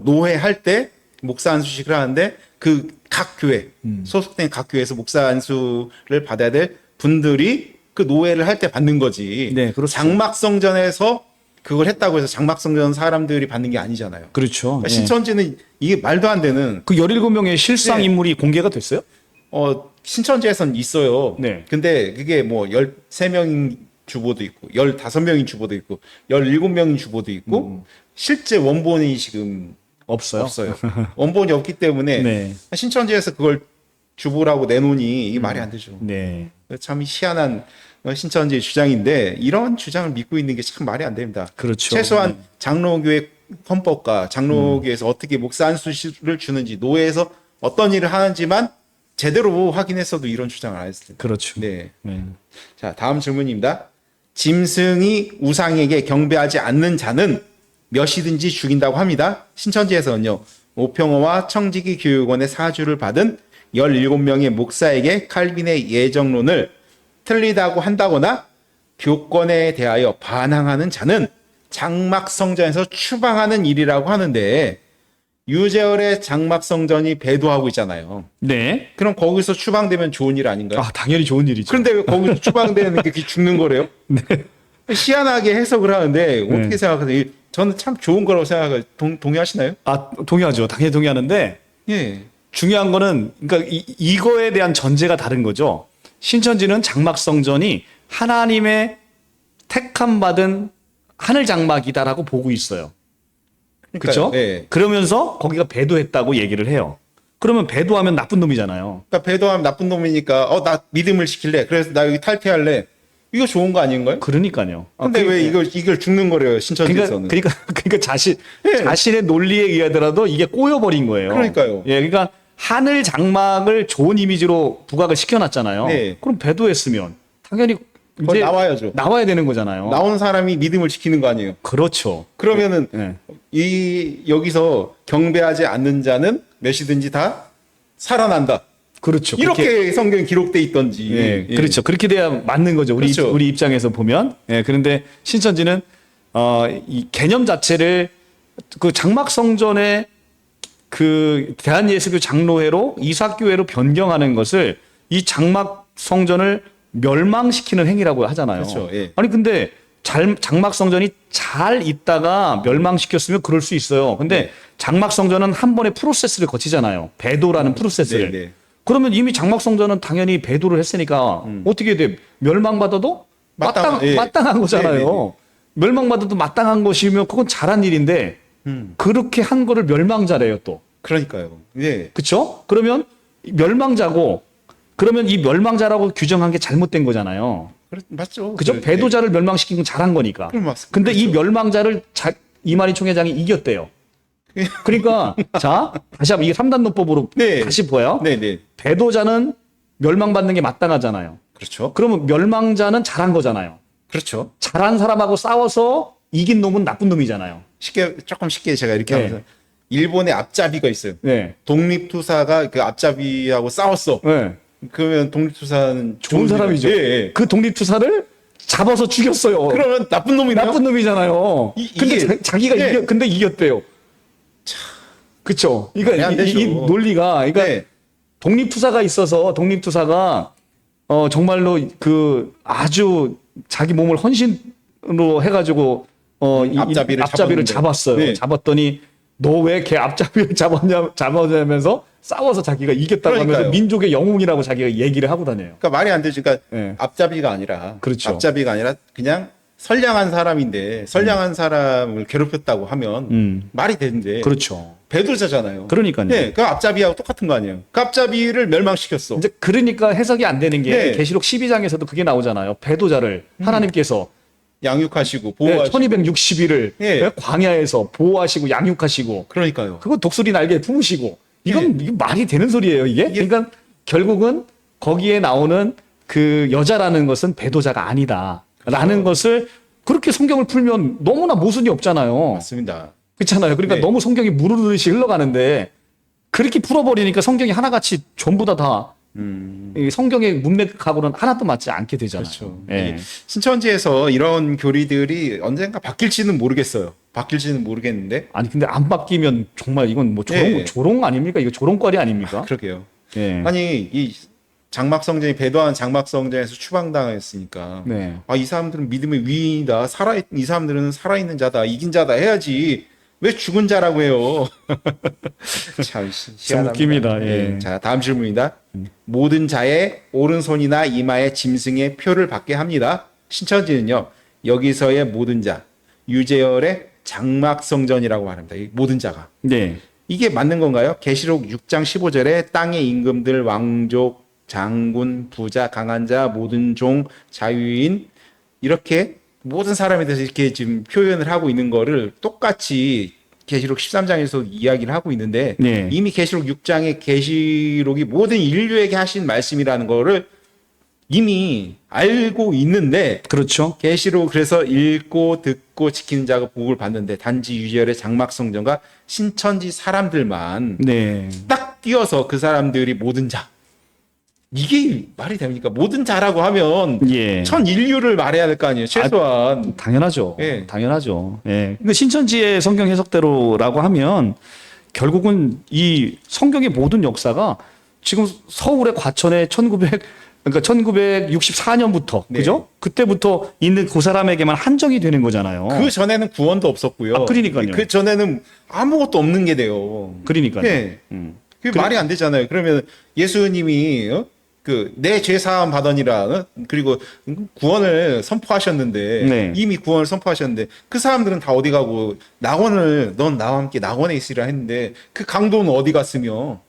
노회 할 때 목사 안수식을 하는데 그 각 교회 소속된 각 교회에서 목사 안수를 받아야 될 분들이 그 노예를 할 때 받는 거지. 네, 그렇죠. 장막성전에서 그걸 했다고 해서 장막성전 사람들이 받는 게 아니잖아요. 그렇죠. 그러니까 신천지는 이게 말도 안 되는 그 17명의 실상 네. 인물이 공개가 됐어요? 신천지에선 있어요. 네. 근데 그게 뭐 13명인 주보도 있고 15명인 주보도 있고 17명인 주보도 있고 실제 원본이 지금 없어요. 없어요. 원본이 없기 때문에 네. 신천지에서 그걸 주보라고 내놓으니 이게 말이 안 되죠. 네. 참 희한한 신천지의 주장인데 이런 주장을 믿고 있는 게 참 말이 안 됩니다. 그렇죠. 최소한 장로교회 헌법과 장로교회에서 어떻게 목사 안수를 주는지 노예에서 어떤 일을 하는지만 제대로 확인했어도 이런 주장을 안 했을 텐데. 그렇죠. 네. 네. 자, 다음 질문입니다. 짐승이 우상에게 경배하지 않는 자는 몇이든지 죽인다고 합니다. 신천지에서는요. 오평호와 청지기 교육원의 사주를 받은 17명의 목사에게 칼빈의 예정론을 틀리다고 한다거나 교권에 대하여 반항하는 자는 장막성전에서 추방하는 일이라고 하는데 유재열의 장막성전이 배도하고 있잖아요. 네. 그럼 거기서 추방되면 좋은 일 아닌가요? 아, 당연히 좋은 일이죠. 그런데 왜 거기서 추방되는 게 죽는 거래요? 네. 희한하게 해석을 하는데 어떻게 생각하세요? 저는 참 좋은 거라고 생각해요. 동의하시나요? 아, 동의하죠. 당연히 동의하는데 예. 중요한 거는 그러니까 이거에 대한 전제가 다른 거죠. 신천지는 장막성전이 하나님의 택함 받은 하늘 장막이다라고 보고 있어요. 그렇죠? 예. 그러면서 거기가 배도했다고 얘기를 해요. 그러면 배도하면 나쁜 놈이잖아요. 그러니까 배도하면 나쁜 놈이니까 나 믿음을 지킬래. 그래서 나 여기 탈퇴할래. 이거 좋은 거 아닌가요? 그러니까요. 근데 왜 이걸 죽는 거래요? 신천지에서는. 그러니까 예. 자신의 논리에 의하더라도 이게 꼬여버린 거예요. 그러니까요. 예, 그러니까 하늘 장막을 좋은 이미지로 부각을 시켜놨잖아요. 네. 그럼 배도했으면 당연히 거기 이제 나와야죠. 나와야 되는 거잖아요. 나온 사람이 믿음을 지키는 거 아니에요? 그렇죠. 그러면은 예. 여기서 경배하지 않는 자는 몇이든지 다 살아난다. 그렇죠. 이렇게 성경에 기록돼 있던지. 예, 예. 그렇죠. 그렇게 돼야 맞는 거죠. 그렇죠. 우리 입장에서 보면. 예, 그런데 신천지는 이 개념 자체를 그 장막성전의 그 대한예수교 장로회로 이삭교회로 변경하는 것을 이 장막성전을 멸망시키는 행위라고 하잖아요. 그렇죠. 예. 아니 근데 장막성전이 잘 있다가 멸망시켰으면 그럴 수 있어요. 근데 네. 장막성전은 한 번의 프로세스를 거치잖아요. 배도라는 프로세스를. 네, 네. 그러면 이미 장막성전은 당연히 배도를 했으니까 어떻게 돼? 멸망받아도 예. 마땅한 거잖아요. 네, 네, 네. 멸망받아도 마땅한 것이면 그건 잘한 일인데 그렇게 한 거를 멸망자래요 또. 그러니까요. 예. 그렇죠? 그러면 멸망자고 그러면 이 멸망자라고 규정한 게 잘못된 거잖아요. 맞죠. 그죠? 배도자를 멸망시킨 건 잘한 거니까. 그럼 맞습니다. 근데 이 그렇죠. 멸망자를 이만희 총회장이 이겼대요. 그러니까 자 다시 한번 이게 3단 논법으로 네. 다시 보여요. 네, 네. 배도자는 멸망받는 게 마땅하잖아요. 그렇죠. 그러면 멸망자는 잘한 거잖아요. 그렇죠. 잘한 사람하고 싸워서 이긴 놈은 나쁜 놈이잖아요. 조금 쉽게 제가 이렇게 네. 하면서 일본의 앞잡이가 있어요. 네. 독립투사가 그 앞잡이하고 싸웠어. 네. 그러면 독립투사는 좋은 사람이죠. 예, 예. 그 독립투사를 잡아서 죽였어요. 그러면 나쁜 놈이네요. 나쁜 놈이잖아요. 근데 이게- 자기가 네. 근데 이겼대요. 그쵸? 말이 안 그러니까 이 되죠. 논리가, 그러니까 네. 독립투사가 있어서 독립투사가 정말로 그 아주 자기 몸을 헌신으로 해가지고 앞잡이를 앞잡이를 잡았는데. 잡았어요. 네. 잡았더니 너 왜 걔 앞잡이를 잡았냐면서 싸워서 자기가 이겼다고 그러니까요. 하면서 민족의 영웅이라고 자기가 얘기를 하고 다녀요. 그러니까 말이 안 되지. 그러니까 네. 앞잡이가 아니라 그렇죠. 앞잡이가 아니라 그냥 선량한 사람인데 선량한 사람을 괴롭혔다고 하면 말이 되는데 그렇죠. 배도자잖아요. 그러니까요. 네, 그 앞잡이하고 똑같은 거 아니에요. 그 앞잡이를 멸망시켰어. 이제 그러니까 해석이 안 되는 게 네. 계시록 12장에서도 그게 나오잖아요. 배도자를 하나님께서 양육하시고 보호하시고. 1260일을 네. 광야에서 보호하시고 양육하시고 그러니까요. 그거 독수리 날개에 품으시고 이건 이게 말이 되는 소리예요, 이게? 그러니까 결국은 거기에 나오는 그 여자라는 것은 배도자가 아니다라는 것을 그렇게 성경을 풀면 너무나 모순이 없잖아요. 맞습니다. 그렇잖아요. 그러니까 네. 너무 성경이 무르르듯이 흘러가는데 그렇게 풀어버리니까 성경이 하나같이 전부 다 이 성경의 문맥하고는 하나도 맞지 않게 되잖아요. 그렇죠. 예. 신천지에서 이런 교리들이 언젠가 바뀔지는 모르겠어요. 바뀔지는 모르겠는데. 아니 근데 안 바뀌면 정말 이건 뭐 예. 조롱 아닙니까? 이거 조롱거리 아닙니까? 그러게요. 예. 아니 이 장막성전이 배도한 장막성전에서 추방당했으니까 네. 아, 이 사람들은 믿음의 위인이다. 이 사람들은 살아있는 자다. 이긴 자다 해야지. 왜 죽은 자라고 해요? 참 희한합니다. 웃깁니다. 예. 자, 다음 질문입니다. 모든 자의 오른손이나 이마에 짐승의 표를 받게 합니다. 신천지는요. 여기서의 모든 자, 유재열의 장막성전이라고 말합니다. 이 모든 자가. 네. 이게 맞는 건가요? 계시록 6장 15절에 땅의 임금들, 왕족, 장군, 부자, 강한 자, 모든 종, 자유인 이렇게 모든 사람에 대해서 이렇게 지금 표현을 하고 있는 거를 똑같이 계시록 13장에서 이야기를 하고 있는데 네. 이미 계시록 6장의 계시록이 모든 인류에게 하신 말씀이라는 거를 이미 알고 있는데 그렇죠. 계시록 그래서 읽고 듣고 지키는 자가 복을 받는데 단지 유재열의 장막성전과 신천지 사람들만 네. 딱 띄어서 그 사람들이 모든 자 이게 말이 됩니까? 모든 자라고 하면 예. 전 인류를 말해야 될 거 아니에요. 최소한 당연하죠. 예. 당연하죠. 예. 근데 신천지의 성경 해석대로라고 하면 결국은 이 성경의 모든 역사가 지금 서울의 과천에 1964년부터 네. 그죠? 그때부터 있는 그 사람에게만 한정이 되는 거잖아요. 그 전에는 구원도 없었고요. 아, 그러니까요. 그 전에는 아무것도 없는 게 돼요. 그러니까요. 예. 그게 말이 안 되잖아요. 그러면 예수님이 내 죄 사함 받으니라 그리고 구원을 선포하셨는데 네. 이미 구원을 선포하셨는데 그 사람들은 다 어디 가고 넌 나와 함께 낙원에 있으리라 했는데 그 강도는 어디 갔으며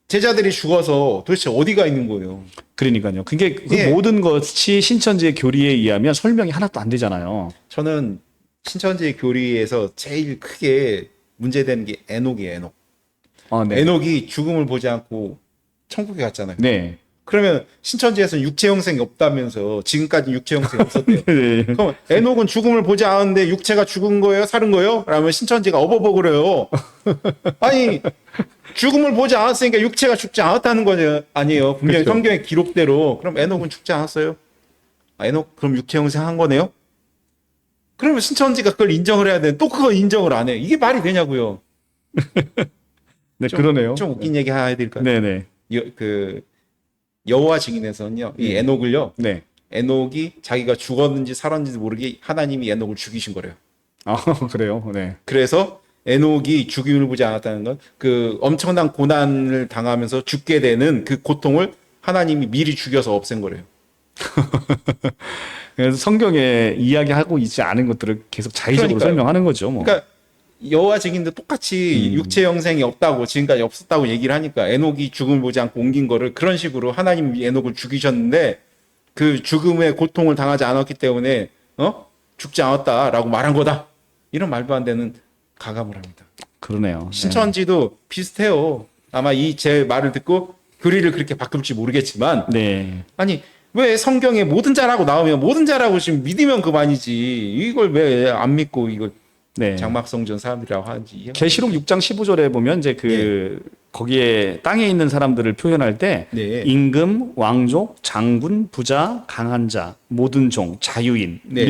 제자들이 죽어서 도대체 어디가 있는 거예요? 그러니까요. 그게 그 예. 모든 것이 신천지의 교리에 의하면 설명이 하나도 안 되잖아요. 저는 신천지 교리에서 제일 크게 문제되는 게 에녹이에요. 에녹. 아, 네. 에녹이 죽음을 보지 않고 천국에 갔잖아요. 네. 그러면 신천지에서는 육체 형생이 없다면서 지금까지 육체 형생이 없었대요. 네. 그럼 에녹은 죽음을 보지 않았는데 육체가 죽은 거예요? 사는 거예요? 라면 신천지가 어버버그래요. 아니 죽음을 보지 않았으니까 육체가 죽지 않았다는 거 아니에요. 분명히 그렇죠. 성경의 기록대로. 그럼 에녹은 죽지 않았어요? 아, 에녹 그럼 육체 형생한 거네요? 그러면 신천지가 그걸 인정을 해야 되는데 또 그걸 인정을 안 해. 이게 말이 되냐고요. 네, 그러네요. 좀 웃긴 얘기 하나 해드릴까요? 네네. 여호와 증인에서는요, 이 에녹을요, 네. 에녹이 자기가 죽었는지 살았는지 모르게 하나님이 에녹을 죽이신 거래요. 아, 그래요? 네. 그래서 에녹이 죽임을 보지 않았다는 건 그 엄청난 고난을 당하면서 죽게 되는 그 고통을 하나님이 미리 죽여서 없앤 거래요. 그래서 성경에 이야기하고 있지 않은 것들을 계속 자의적으로 그러니까요. 설명하는 거죠. 뭐. 그러니까 여호와 증인도 똑같이 육체 형생이 없다고 지금까지 없었다고 얘기를 하니까 에녹이 죽음을 보지 않고 옮긴 거를 그런 식으로 하나님이 에녹을 죽이셨는데 그 죽음의 고통을 당하지 않았기 때문에 죽지 않았다라고 말한 거다. 이런 말도 안 되는 가감을 합니다. 그러네요. 신천지도 비슷해요. 아마 이 제 말을 듣고 교리를 그렇게 바꿀지 모르겠지만 네. 아니 왜 성경에 모든 자라고 나오면 모든 자라고 지금 믿으면 그만이지 이걸 왜 안 믿고 이걸 네. 장막성전 사람들이라고 하는지 이해가 계시록 6장 15절에 보면 이제 거기에 땅에 있는 사람들을 표현할 때 네. 임금, 왕족, 장군, 부자, 강한 자, 모든 종, 자유인 네,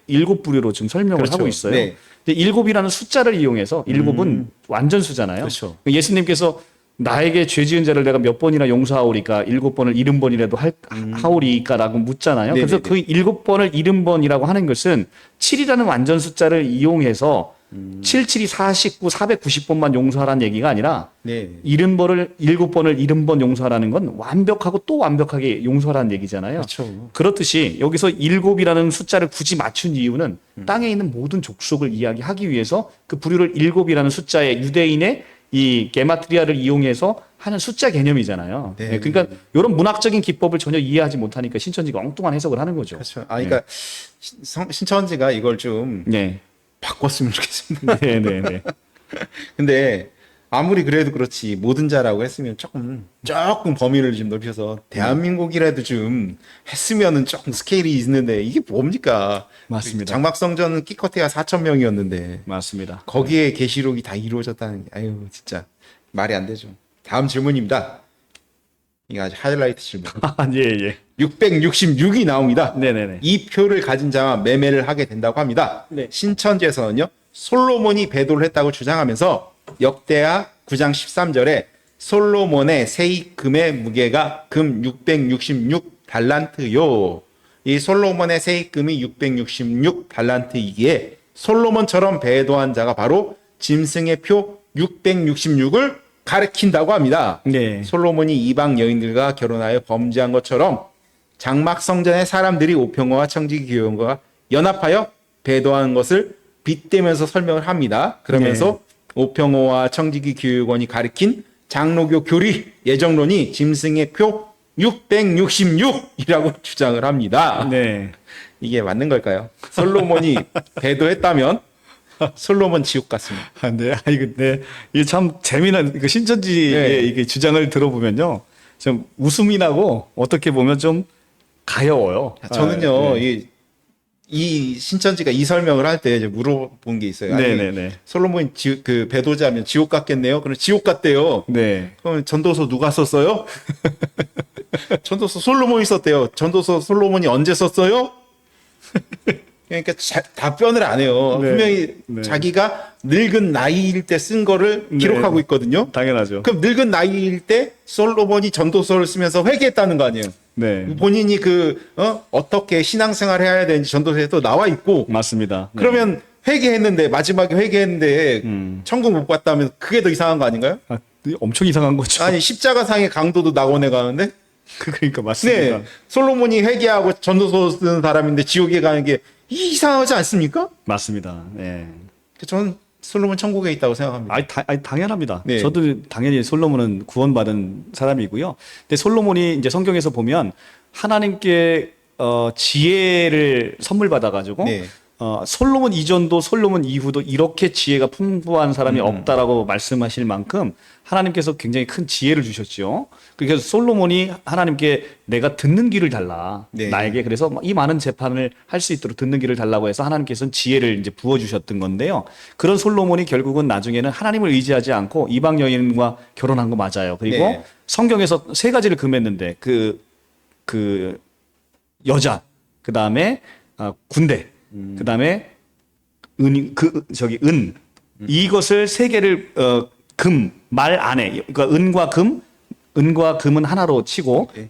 일곱 부류로 지금 설명을 그렇죠. 하고 있어요. 네. 근데 일곱이라는 숫자를 이용해서 일곱은 완전 수잖아요. 그렇죠. 예수님께서 나에게 죄 지은 자를 내가 몇 번이나 용서하오리까 7번을 70번이라도 하오리까라고 묻잖아요. 네네네. 그래서 그 7번을 70번이라고 하는 것은 7이라는 완전 숫자를 이용해서 77이 49, 490번만 용서하라는 얘기가 아니라 네. 70번을 70번을 용서하라는 건 완벽하고 또 완벽하게 용서하라는 얘기잖아요. 그렇죠. 그렇듯이 여기서 7이라는 숫자를 굳이 맞춘 이유는 땅에 있는 모든 족속을 이야기하기 위해서 그 부류를 7이라는 숫자의 유대인의 이 게마트리아를 이용해서 하는 숫자 개념이잖아요. 네. 네, 그러니까 이런 문학적인 기법을 전혀 이해하지 못하니까 신천지가 엉뚱한 해석을 하는 거죠. 그렇죠. 그러니까 신천지가 이걸 좀 네. 바꿨으면 좋겠습니다. 네, 네, 네. 근데 아무리 그래도 그렇지 모든 자라고 했으면 조금 범위를 좀 넓혀서 대한민국이라도 좀 했으면은 조금 스케일이 있는데 이게 뭡니까? 맞습니다. 장막성전은 기껏해야 4천 명이었는데 맞습니다. 거기에 계시록이 다 이루어졌다는 게 아유 진짜 말이 안 되죠. 다음 질문입니다. 이게 아주 하이라이트 질문. 예, 예. 666이 나옵니다. 네네네. 이 표를 가진 자와 매매를 하게 된다고 합니다. 네. 신천지에서는요, 솔로몬이 배도를 했다고 주장하면서 역대하 9장 13절에 솔로몬의 세입금의 무게가 금 666달란트요. 이 솔로몬의 세입금이 666달란트이기에 솔로몬처럼 배도한 자가 바로 짐승의 표 666을 가리킨다고 합니다. 네. 솔로몬이 이방 여인들과 결혼하여 범죄한 것처럼 장막 성전의 사람들이 오평호와 청지기 교원과 연합하여 배도한 것을 빗대면서 설명을 합니다. 그러면서 오평호와 청지기 교육원이 가리킨 장로교 교리 예정론이 짐승의 표 666이라고 주장을 합니다. 네. 이게 맞는 걸까요? 솔로몬이 배도했다면 솔로몬 지옥 같습니다. 아, 네. 아니, 근데 이게 참 재미난 그 신천지의 네. 이게 주장을 들어보면요. 좀 웃음이 나고 어떻게 보면 좀 가여워요. 저는요, 아, 네. 이 신천지가 이 설명을 할 때 물어본 게 있어요. 아니, 네네네. 솔로몬이 그 배도자면 지옥 같겠네요. 그럼 지옥 같대요. 네. 그럼 전도서 누가 썼어요? 전도서 솔로몬이 썼대요. 전도서 솔로몬이 언제 썼어요? 그러니까 답변을 안 해요. 네. 분명히 네. 자기가 늙은 나이일 때 쓴 거를 네. 기록하고 있거든요. 당연하죠. 그럼 늙은 나이일 때 솔로몬이 전도서를 쓰면서 회개했다는 거 아니에요? 네. 본인이 어떻게 신앙생활을 해야 되는지 전도서에 또 나와 있고, 맞습니다. 네. 그러면 회개했는데, 마지막에 회개했는데, 천국 못 갔다면 그게 더 이상한 거 아닌가요? 아, 엄청 이상한 거죠. 아니, 십자가상의 강도도 낙원에 가는데? 그러니까 맞습니다. 네. 솔로몬이 회개하고 전도서 쓰는 사람인데 지옥에 가는 게 이상하지 않습니까? 맞습니다. 네. 저는 솔로몬 천국에 있다고 생각합니다. 아니, 당연합니다. 네. 저도 당연히 솔로몬은 구원받은 사람이고요. 근데 솔로몬이 이제 성경에서 보면 하나님께 지혜를 선물 받아가지고 네. 솔로몬 이전도 솔로몬 이후도 이렇게 지혜가 풍부한 사람이 없다라고 말씀하실 만큼 하나님께서 굉장히 큰 지혜를 주셨죠. 그래서 솔로몬이 하나님께 내가 듣는 귀를 달라. 네. 나에게 그래서 이 많은 재판을 할 수 있도록 듣는 귀를 달라고 해서 하나님께서는 지혜를 이제 부어 주셨던 건데요. 그런 솔로몬이 결국은 나중에는 하나님을 의지하지 않고 이방 여인과 결혼한 거 맞아요. 그리고 네. 성경에서 세 가지를 금했는데 그 여자, 그 다음에 군대, 그 다음에 은 이것을 세 개를 말 안에 그러니까 은과 금은 하나로 치고 오케이.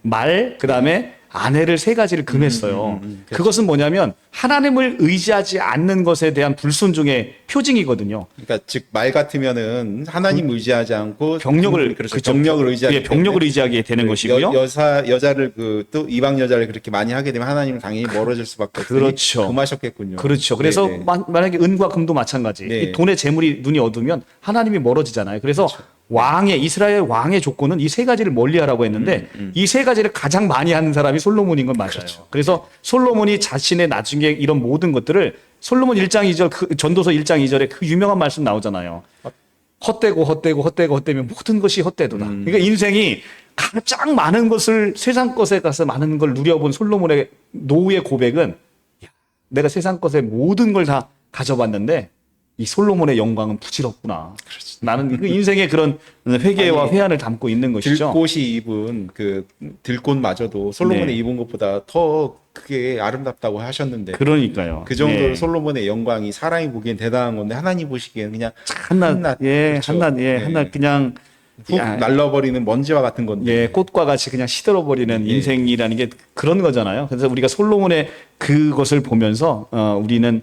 그 다음에 아내를 세 가지를 금했어요. 그렇죠. 그것은 뭐냐면 하나님을 의지하지 않는 것에 대한 불순종의 표징이거든요. 그러니까 즉 말 같으면은 하나님 의지하지 않고 병력을 그렇죠. 그쵸. 병력을 의지하기 예, 병력을 의지하게 되는 것이고요. 여자를 또 이방 여자를 그렇게 많이 하게 되면 하나님은 당연히 멀어질 수밖에 없으니 그렇죠. 금하셨겠군요. 그렇죠. 그래서 네네. 만약에 은과 금도 마찬가지. 네. 이 돈의 재물이 눈이 어두면 하나님이 멀어지잖아요. 그래서 이스라엘 왕의 조건은 이 세 가지를 멀리하라고 했는데 이 세 가지를 가장 많이 하는 사람이 솔로몬인 건 맞아요. 그래서 솔로몬이 자신의 나중에 이런 모든 것들을 솔로몬 1장 2절 전도서 1장 2절에 그 유명한 말씀 나오잖아요. 헛되면 모든 것이 헛되도다. 그러니까 인생이 가장 많은 것을 세상 것에 가서 많은 걸 누려본 솔로몬의 노후의 고백은 내가 세상 것의 모든 걸 다 가져봤는데 이 솔로몬의 영광은 부질없구나. 나는 그 인생의 그런 회개와 회한을 담고 있는 것이죠. 들꽃이 입은 들꽃마저도 솔로몬이 네. 입은 것보다 더 그게 아름답다고 하셨는데 그러니까요. 그 정도로 네. 솔로몬의 영광이 사람이 보기엔 대단한 건데 하나님 보시기엔 그냥 한낱 그렇죠. 한낱 그냥 훅 날라버리는 먼지와 같은 건데. 예, 꽃과 같이 그냥 시들어버리는 예. 인생이라는 게 그런 거잖아요. 그래서 우리가 솔로몬의 그것을 보면서 우리는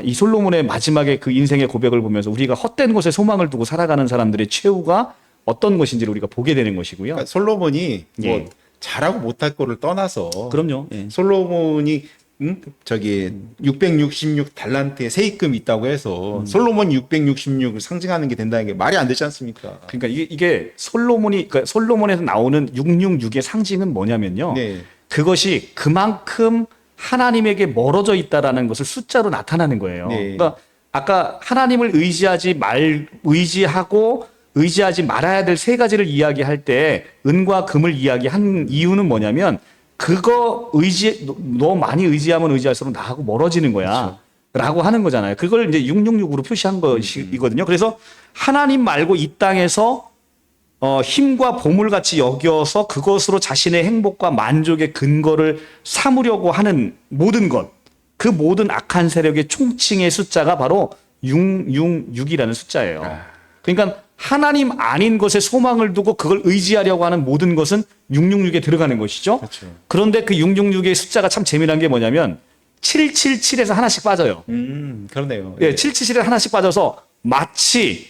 이 솔로몬의 마지막에 그 인생의 고백을 보면서 우리가 헛된 것에 소망을 두고 살아가는 사람들의 최후가 어떤 것인지를 우리가 보게 되는 것이고요. 그러니까 솔로몬이 예. 잘하고 못할 거를 떠나서 그럼요. 예. 솔로몬이 666달란트의 세입금이 있다고 해서 솔로몬 666을 상징하는 게 된다는 게 말이 안 되지 않습니까? 그러니까 이게 그러니까 솔로몬에서 나오는 666의 상징은 뭐냐면요. 네. 그것이 그만큼 하나님에게 멀어져 있다라는 것을 숫자로 나타나는 거예요. 네. 그러니까 아까 하나님을 의지하지 말아야 될 세 가지를 이야기할 때 은과 금을 이야기한 이유는 뭐냐면 너 많이 의지하면 의지할수록 나하고 멀어지는 거야. 그렇죠. 라고 하는 거잖아요. 그걸 이제 666으로 표시한 것이거든요. 그래서 하나님 말고 이 땅에서 힘과 보물같이 여겨서 그것으로 자신의 행복과 만족의 근거를 삼으려고 하는 모든 것, 그 모든 악한 세력의 총칭의 숫자가 바로 666이라는 숫자예요. 그러니까 하나님 아닌 것에 소망을 두고 그걸 의지하려고 하는 모든 것은 666에 들어가는 것이죠. 그렇죠. 그런데 그 666의 숫자가 참 재미난 게 뭐냐면 777에서 하나씩 빠져요. 그러네요. 예, 777에 하나씩 빠져서 마치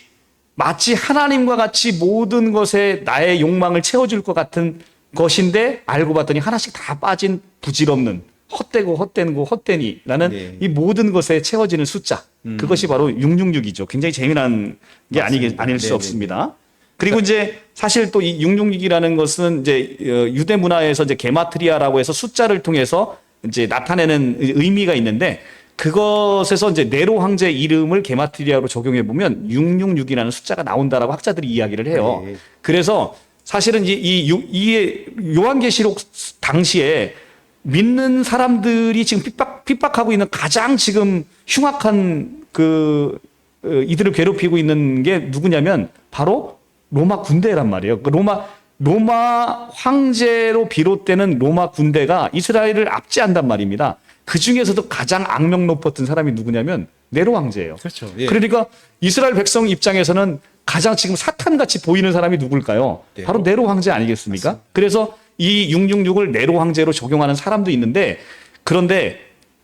하나님과 같이 모든 것에 나의 욕망을 채워줄 것 같은 것인데 알고 봤더니 하나씩 다 빠진 부질없는 헛되니라는 네. 이 모든 것에 채워지는 숫자. 그것이 바로 666이죠. 굉장히 재미난 게 아닐 수 네네. 없습니다. 그리고 이제 사실 또 이 666이라는 것은 이제 유대 문화에서 이제 게마트리아라고 해서 숫자를 통해서 이제 나타내는 의미가 있는데 그것에서 이제 네로 황제 이름을 게마트리아로 적용해 보면 666이라는 숫자가 나온다라고 학자들이 이야기를 해요. 네. 그래서 사실은 이 요한계시록 당시에 믿는 사람들이 지금 핍박하고 있는 가장 지금 흉악한 이들을 괴롭히고 있는 게 누구냐면 바로 로마 군대란 말이에요. 로마 황제로 비롯되는 로마 군대가 이스라엘을 압제한단 말입니다. 그 중에서도 가장 악명 높았던 사람이 누구냐면 네로 황제예요. 그렇죠. 예. 그러니까 이스라엘 백성 입장에서는 가장 지금 사탄같이 보이는 사람이 누굴까요? 네. 바로 네로 황제 아니겠습니까? 맞습니다. 그래서 이 666을 네로 황제로 적용하는 사람도 있는데 그런데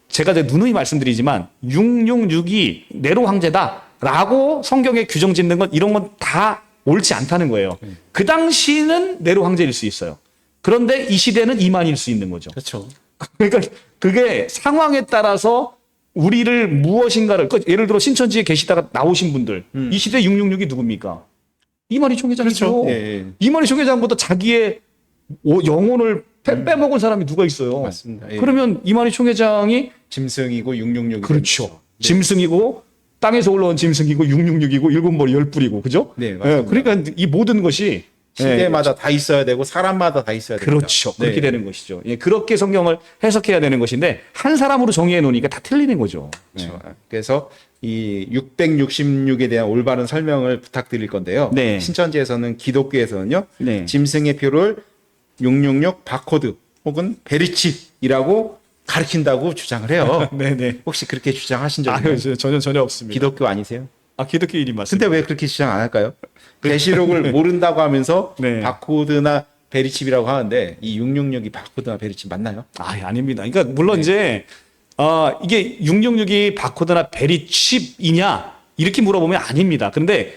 제가 이제 누누이 말씀드리지만 666이 네로 황제다라고 성경에 규정 짓는 건 이런 건 다 옳지 않다는 거예요. 그 당시는 네로 황제일 수 있어요. 그런데 이 시대는 이만일 수 있는 거죠. 그렇죠. 그러니까 그게 상황에 따라서 우리를 무엇인가를 예를 들어 신천지에 계시다가 나오신 분들 이 시대 666이 누굽니까? 이만희 총회장이죠. 그렇죠. 예. 이만희 총회장보다 자기의 영혼을 빼먹은 사람이 누가 있어요? 맞습니다. 예. 그러면 이만희 총회장이 짐승이고 666. 그렇죠. 짐승이고 땅에서 올라온 짐승이고 666이고 일곱 머리 열 뿔이고 그죠? 네, 맞습니다. 그러니까 이 모든 것이 시대마다 다 있어야 되고 사람마다 다 있어야 됩니다. 그렇죠. 그렇게 네. 되는 것이죠. 예, 그렇게 성경을 해석해야 되는 것인데 한 사람으로 정의해 놓으니까 다 틀리는 거죠. 그렇죠. 그래서 이 666에 대한 올바른 설명을 부탁드릴 건데요. 네. 신천지에서는 기독교에서는요. 네. 짐승의 표를 666 바코드 혹은 베리칩이라고 가르친다고 주장을 해요. 네네. 혹시 그렇게 주장하신 적 있나요? 전혀 없습니다. 기독교 아니세요? 기독교인이 맞습니다. 근데 왜 그렇게 주장 안 할까요? 계시록을 모른다고 하면서 네. 바코드나 베리칩이라고 하는데 이 666이 바코드나 베리칩 맞나요? 아닙니다. 그러니까 물론 이제 이게 666이 바코드나 베리칩이냐 이렇게 물어보면 아닙니다. 근데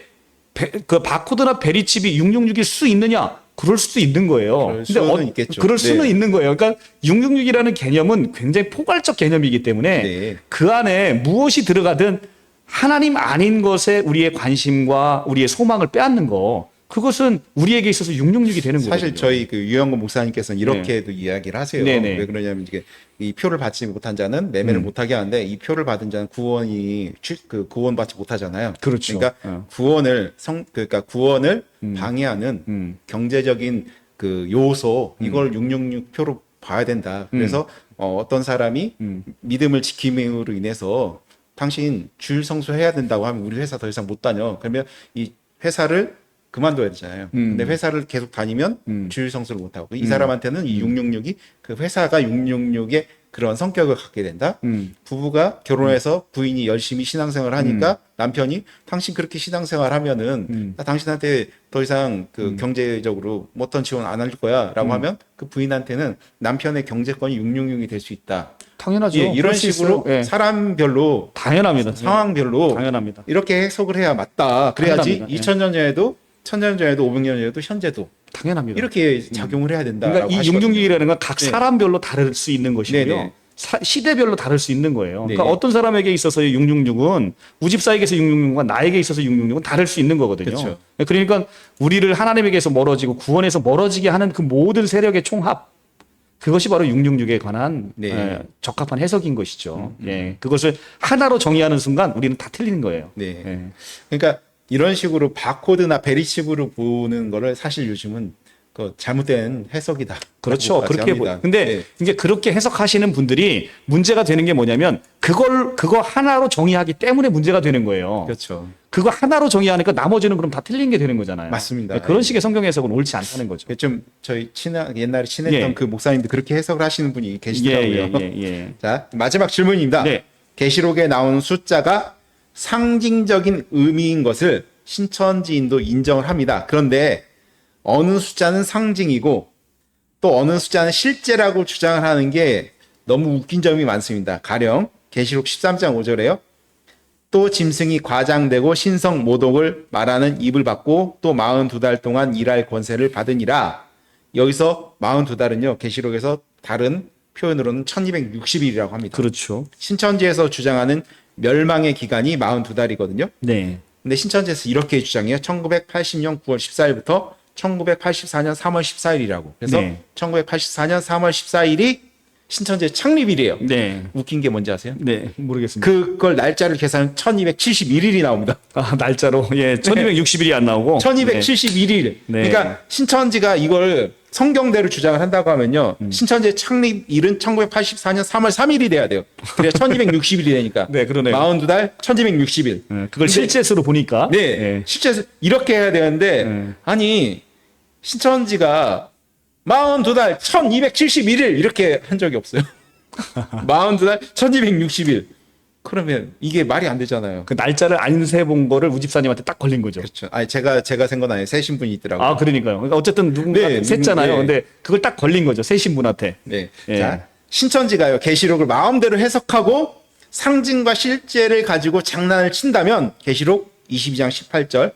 그 바코드나 베리칩이 666일 수 있느냐? 그럴 수도 있는 거예요. 그럴 수는 있겠죠. 그럴 수는 네. 있는 거예요. 그러니까 666이라는 개념은 굉장히 포괄적 개념이기 때문에 네. 그 안에 무엇이 들어가든 하나님 아닌 것에 우리의 관심과 우리의 소망을 빼앗는 거 그것은 우리에게 있어서 666이 되는 거예요. 사실 저희 그 유영건 목사님께서는 이렇게도 이야기를 하세요. 네네. 왜 그러냐면 이게 이 표를 받지 못한 자는 매매를 못하게 하는데 이 표를 받은 자는 구원받지 못하잖아요. 그렇죠. 그러니까 그러니까 구원을 방해하는 경제적인 그 요소 이걸 666 표로 봐야 된다. 그래서 어떤 사람이 믿음을 지킴으로 인해서 당신 주일 성수해야 된다고 하면 우리 회사 더 이상 못 다녀. 그러면 이 회사를 그만둬야 되잖아요. 근데 회사를 계속 다니면 주일 성수를 못 하고 이 사람한테는 이 666이 그 회사가 666의 그런 성격을 갖게 된다. 부부가 결혼해서 부인이 열심히 신앙생활을 하니까 남편이 당신 그렇게 신앙생활 하면은 나 당신한테 더 이상 그 경제적으로 어떤 지원 안 할 거야라고 하면 그 부인한테는 남편의 경제권이 666이 될 수 있다. 당연하죠. 예, 이런 그럴 수 식으로 있어요. 예. 사람별로 당연합니다. 상황별로 당연합니다. 이렇게 해석을 해야 맞다. 그래야지 당연합니다. 예. 2000년 전에도 1000년 전에도 500년 전에도 현재도 당연합니다. 이렇게 작용을 해야 된다라고 그러니까 이 하시거든요. 666이라는 건 각 네. 사람별로 다를 수 있는 것이고요. 네네. 시대별로 다를 수 있는 거예요. 그러니까 네. 어떤 사람에게 있어서의 666은 우집사에게서 666과 나에게 있어서 666은 다를 수 있는 거거든요. 그렇죠. 그러니까 우리를 하나님에게서 멀어지고 구원에서 멀어지게 하는 그 모든 세력의 총합 그것이 바로 666에 관한 네. 적합한 해석인 것이죠. 예. 그것을 하나로 정의하는 순간 우리는 다 틀리는 거예요. 네. 예. 그러니까 이런 식으로 바코드나 베리칩으로 보는 거를 사실 요즘은 그 잘못된 해석이다. 그렇죠. 라고 그렇게 합니다. 근데 네. 이제 그렇게 해석하시는 분들이 문제가 되는 게 뭐냐면 그거 하나로 정의하기 때문에 문제가 되는 거예요. 그렇죠. 그거 하나로 정의하니까 나머지는 그럼 다 틀린 게 되는 거잖아요. 맞습니다. 그런 예. 식의 성경 해석은 옳지 않다는 거죠. 좀 저희 옛날에 친했던 예. 그 목사님도 그렇게 해석을 하시는 분이 계시더라고요. 예. 자, 마지막 질문입니다. 네. 계시록에 나오는 숫자가 상징적인 의미인 것을 신천지인도 인정을 합니다. 그런데 어느 숫자는 상징이고 또 어느 숫자는 실제라고 주장을 하는 게 너무 웃긴 점이 많습니다. 가령 계시록 13장 5절에요. 또 짐승이 과장되고 신성 모독을 말하는 입을 받고 또 42달 동안 일할 권세를 받으니라. 여기서 42달은요. 계시록에서 다른 표현으로는 1260일이라고 합니다. 그렇죠. 신천지에서 주장하는 멸망의 기간이 42달이거든요. 네. 근데 신천지에서 이렇게 주장해요. 1980년 9월 14일부터 1984년 3월 14일이라고. 그래서 네. 1984년 3월 14일이 신천지의 창립일이에요. 네. 웃긴 게 뭔지 아세요? 네. 모르겠습니다. 그걸 날짜를 계산하면 1271일이 나옵니다. 날짜로 1260일이 안 나오고 1271일. 네. 그러니까 신천지가 이걸 성경대로 주장을 한다고 하면요. 신천지의 창립일은 1984년 3월 3일이 돼야 돼요. 그래야 1260일이 되니까. 네, 그러네요. 42달 1260일. 그걸 실제수로 보니까 네. 실제 이렇게 해야 되는데 아니 신천지가 42달 1271일 이렇게 한 적이 없어요. 42달 1260일. 그러면 이게 말이 안 되잖아요. 그 날짜를 안 세본 거를 우집사님한테 딱 걸린 거죠. 그렇죠. 아니 제가 센 건 아니에요. 세신 분이 있더라고요. 아, 그러니까요. 그러니까 어쨌든 누군가 네, 셌잖아요. 네. 근데 그걸 딱 걸린 거죠. 세신 분한테. 네. 예. 자, 신천지가요. 계시록을 마음대로 해석하고 상징과 실제를 가지고 장난을 친다면 계시록 22장 18절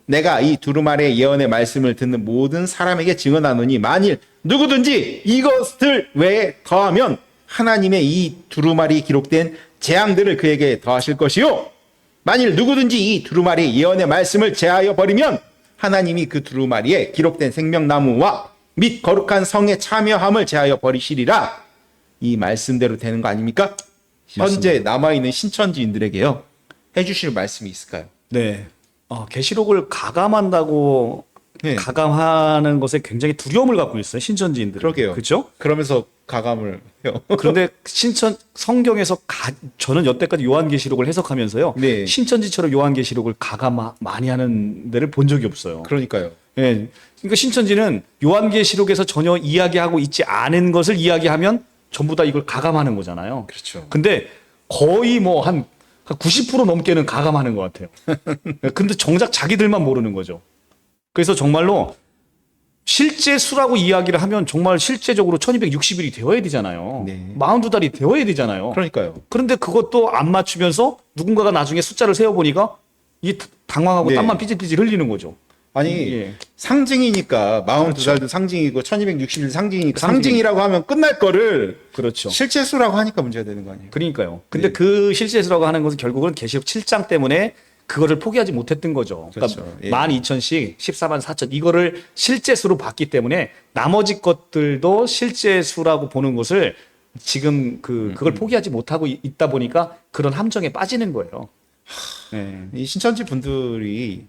내가 이 두루마리의 예언의 말씀을 듣는 모든 사람에게 증언하노니 만일 누구든지 이것을 외에 더하면 하나님의 이 두루마리 기록된 재앙들을 그에게 더하실 것이요 만일 누구든지 이 두루마리 예언의 말씀을 제하여 버리면 하나님이 그 두루마리에 기록된 생명나무와 및 거룩한 성에 참여함을 제하여 버리시리라. 이 말씀대로 되는 거 아닙니까? 현재 남아있는 신천지인들에게요 해주실 말씀이 있을까요? 네. 계시록을 가감한다고 네. 가감하는 것에 굉장히 두려움을 갖고 있어요. 신천지인들. 그러게요. 그렇죠? 그러면서 가감을 해요. 그런데 성경에서 저는 여태까지 요한계시록을 해석하면서요. 네. 신천지처럼 요한계시록을 가감 많이 하는 데를 본 적이 없어요. 그러니까요. 예. 그러니까 신천지는 요한계시록에서 전혀 이야기하고 있지 않은 것을 이야기하면 전부 다 이걸 가감하는 거잖아요. 그렇죠. 근데 거의 뭐 한 90% 넘게는 가감하는 것 같아요. 근데 정작 자기들만 모르는 거죠. 그래서 정말로 실제 수라고 이야기를 하면 정말 실제적으로 1260일이 되어야 되잖아요. 네. 42달이 되어야 되잖아요. 그러니까요. 그런데 그것도 안 맞추면서 누군가가 나중에 숫자를 세어보니까 이 당황하고 네. 땀만 삐질삐질 흘리는 거죠. 아니 예. 상징이니까 42살도 상징이고 1260일 상징이니까 상징이라고 하면 끝날 거를 그렇죠. 실제 수라고 하니까 문제가 되는 거 아니에요? 그러니까요. 근데 네. 그 실제수라고 하는 것은 결국은 계시록 7장 때문에 그거를 포기하지 못했던 거죠. 그러니까 그렇죠. 예. 12,000씩 14만 4천 이거를 실제수로 봤기 때문에 나머지 것들도 실제수라고 보는 것을 지금 그걸 포기하지 못하고 있다 보니까 그런 함정에 빠지는 거예요. 네. 이 신천지 분들이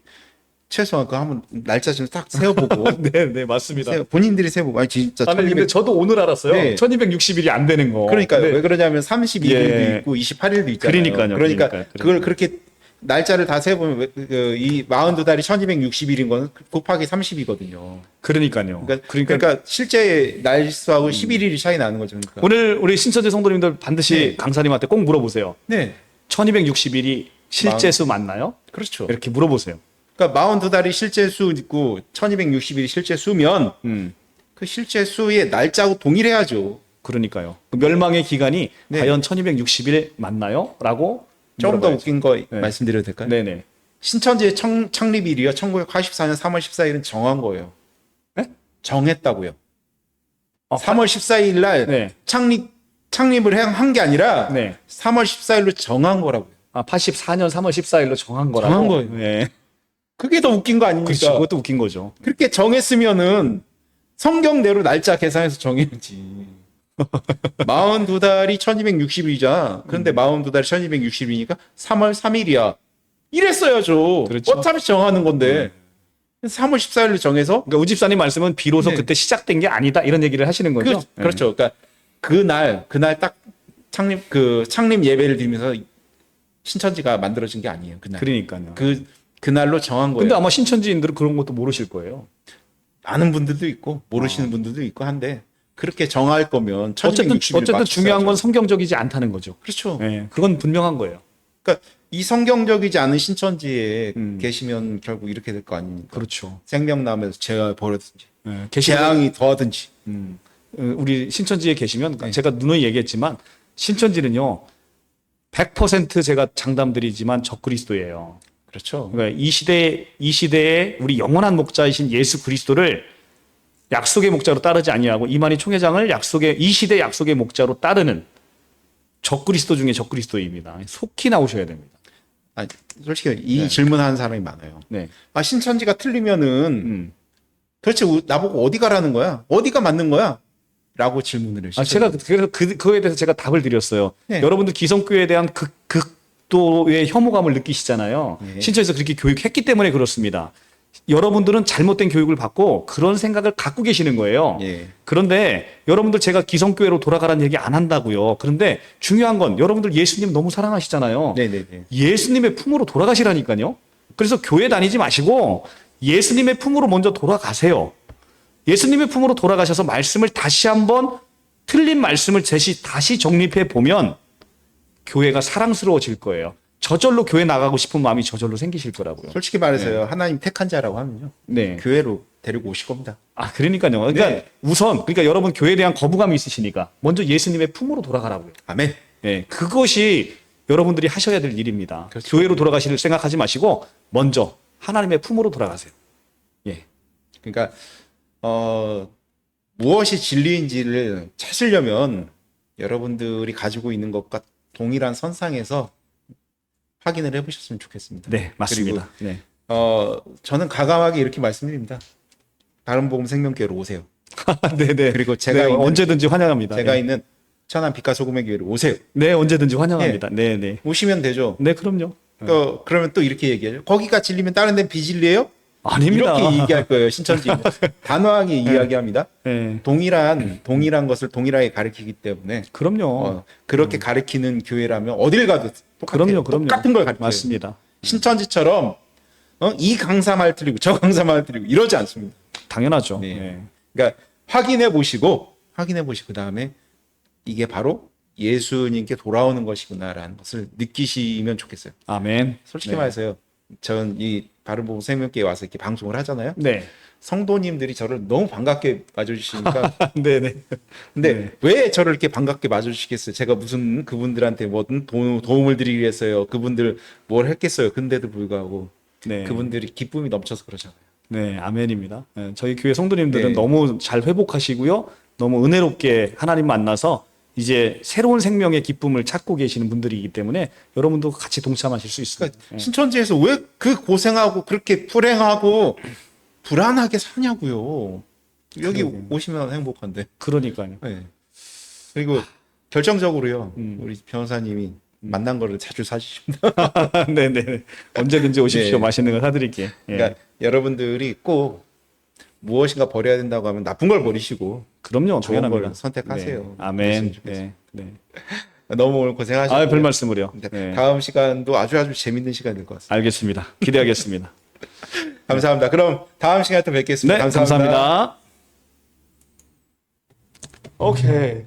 최소한 그 한번 날짜 좀 딱 세어보고 네, 맞습니다. 본인들이 세어보고 아니 진짜 아니, 근데 1200 저도 오늘 알았어요. 네. 1260일이 안 되는 거. 그러니까요. 근데 왜 그러냐면 31일도 예. 있고 28일도 있잖아요. 그러니까요. 그러니까 그러니까요. 그걸 그렇게 날짜를 다 세보면 이 42달이 1260일인 건 곱하기 30이거든요. 그러니까요. 그러니까 실제 날수하고 11일이 차이 나는 거죠. 그러니까. 오늘 우리 신천지 성도님들 반드시 네. 강사님한테 꼭 물어보세요. 네. 1260일이 실제수 맞나요? 그렇죠. 이렇게 물어보세요. 그러니까 42달이 실제 수 있고 1260일이 실제 수면 그 실제 수의 날짜하고 동일해야죠. 그러니까요. 그 멸망의 기간이 네. 과연 1260일 맞나요? 라고 좀 더 물어봐야죠. 웃긴 거 말씀드려도 될까요? 네네. 신천지의 창립일이요. 1984년 3월 14일은 정한 거예요. 네? 정했다고요. 아, 3월 14일 날 네. 창립을 한 게 아니라 네. 3월 14일로 정한 거라고요. 84년 3월 14일로 정한 거라고. 정한 거예요. 네. 그게 더 웃긴 거 아닙니까? 그렇죠. 그것도 웃긴 거죠. 그렇게 정했으면은 성경대로 날짜 계산해서 정해야지. 42달이 1260일이잖아. 그런데 42달이 1260일이니까 3월 3일이야. 이랬어야죠. 그렇죠. 어차피 정하는 건데. 3월 14일로 정해서 그러니까 우 집사님 말씀은 비로소 네. 그때 시작된 게 아니다 이런 얘기를 하시는 거죠? 그렇죠. 그러니까 그날 딱 창립 예배를 드리면서 신천지가 만들어진 게 아니에요. 그날. 그러니까요. 그날로 정한 거예요. 근데 아마 신천지인들은 그런 것도 모르실 거예요. 아는 분들도 있고 모르시는 분들도 있고 한데 그렇게 정할 거면 어쨌든 1260일 맞춰야죠. 중요한 건 성경적이지 않다는 거죠. 그렇죠. 예, 그건 분명한 거예요. 그러니까 이 성경적이지 않은 신천지에 음. 계시면 결국 이렇게 될 거 아닙니까? 그렇죠. 생명나면서 재앙을 벌였든지 예, 재앙이 더하든지 우리 신천지에 계시면 제가 누누이 얘기했지만 신천지는요 100% 제가 장담드리지만 적그리스도예요. 그렇죠. 그러니까 이 시대에 우리 영원한 목자이신 예수 그리스도를 약속의 목자로 따르지 아니하고 이만희 총회장을 이 시대 약속의 목자로 따르는 적그리스도 중에 적그리스도입니다. 속히 나오셔야 됩니다. 아니, 솔직히 이 질문하는 사람이 많아요. 네. 아 신천지가 틀리면은 도대체 나보고 어디 가라는 거야? 어디가 맞는 거야? 라고 질문을 해요. 제가 그래서 그거에 대해서 제가 답을 드렸어요. 네. 여러분들 기성교회에 대한 극도의 혐오감을 느끼시잖아요. 네. 신천에서 그렇게 교육했기 때문에 그렇습니다. 여러분들은 잘못된 교육을 받고 그런 생각을 갖고 계시는 거예요. 예. 그런데 여러분들 제가 기성교회로 돌아가라는 얘기 안 한다고요. 그런데 중요한 건 여러분들 예수님 너무 사랑하시잖아요. 네네네. 예수님의 품으로 돌아가시라니까요. 그래서 교회 다니지 마시고 예수님의 품으로 먼저 돌아가세요. 예수님의 품으로 돌아가셔서 말씀을 다시 한번 틀린 말씀을 다시 정립해 보면 교회가 사랑스러워질 거예요. 저절로 교회 나가고 싶은 마음이 저절로 생기실 거라고요. 솔직히 말해서요. 하나님 택한 자라고 하면요. 네. 교회로 데리고 오실 겁니다. 그러니까요. 그러니까 네. 그러니까 여러분 교회에 대한 거부감이 있으시니까 먼저 예수님의 품으로 돌아가라고요. 아멘. 예. 그것이 여러분들이 하셔야 될 일입니다. 그렇죠. 교회로 돌아가시를 생각하지 마시고 먼저 하나님의 품으로 돌아가세요. 예. 그러니까 무엇이 진리인지를 찾으려면 여러분들이 가지고 있는 것과 동일한 선상에서 확인을 해보셨으면 좋겠습니다. 네, 맞습니다. 네. 저는 가감하게 이렇게 말씀드립니다. 다른 복음 생명교회로 오세요. 네. 그리고 제가 있는, 언제든지 환영합니다. 제가 네. 있는 천안 빛과 소금의 교회로 오세요. 네, 언제든지 환영합니다. 네, 네. 오시면 되죠. 네, 그럼요. 그러면 또 이렇게 얘기해요. 거기가 진리면 다른 데는 비진리예요? 아닙니다. 이렇게 얘기할 거예요. 신천지 단호하게 이야기합니다. 네. 동일한 것을 동일하게 가르치기 때문에 그럼요. 그렇게 가르치는 교회라면 어딜 가도 똑같아요. 그럼요. 똑같은 걸 가르쳐요. 맞습니다. 신천지처럼 이 강사말 틀리고 저 강사말 틀리고 이러지 않습니다. 당연하죠. 네. 네. 그러니까 확인해 보시고 그다음에 이게 바로 예수님께 돌아오는 것이구나라는 것을 느끼시면 좋겠어요. 아멘. 솔직히 네. 말해서요. 전 이 바른복음 생명교회에 와서 이렇게 방송을 하잖아요. 네. 성도님들이 저를 너무 반갑게 맞아주시니까 네, 네. 근데 네. 왜 저를 이렇게 반갑게 맞아주시겠어요? 제가 무슨 그분들한테 뭐든 도움을 드리기 위해서요. 그분들 뭘 했겠어요. 근데도 불구하고 네. 그분들이 기쁨이 넘쳐서 그러잖아요. 네, 아멘입니다. 네, 저희 교회 성도님들은 네. 너무 잘 회복하시고요. 너무 은혜롭게 하나님 만나서 이제 새로운 생명의 기쁨을 찾고 계시는 분들이기 때문에 여러분도 같이 동참하실 수 있습니다. 그러니까 신천지에서 왜 그 고생하고 그렇게 불행하고 불안하게 사냐고요. 여기 그러게요. 오시면 행복한데. 그러니까요. 네. 그리고 결정적으로요. 우리 변호사님이 만난 거를 자주 사주십니다. 네, 네. 언제든지 오십시오. 네. 맛있는 거 사드릴게. 예. 그러니까 여러분들이 꼭 무엇인가 버려야 된다고 하면 나쁜 걸 버리시고 그럼요. 좋은 당연합니다. 걸 선택하세요. 네. 아멘. 그랬으면 네. 네. 너무 오늘 고생하셨고요. 별 말씀을요. 네. 다음 시간도 아주 재밌는 시간이 될 것 같습니다. 알겠습니다. 기대하겠습니다. 감사합니다. 그럼 다음 시간에 또 뵙겠습니다. 네, 감사합니다. 오케이.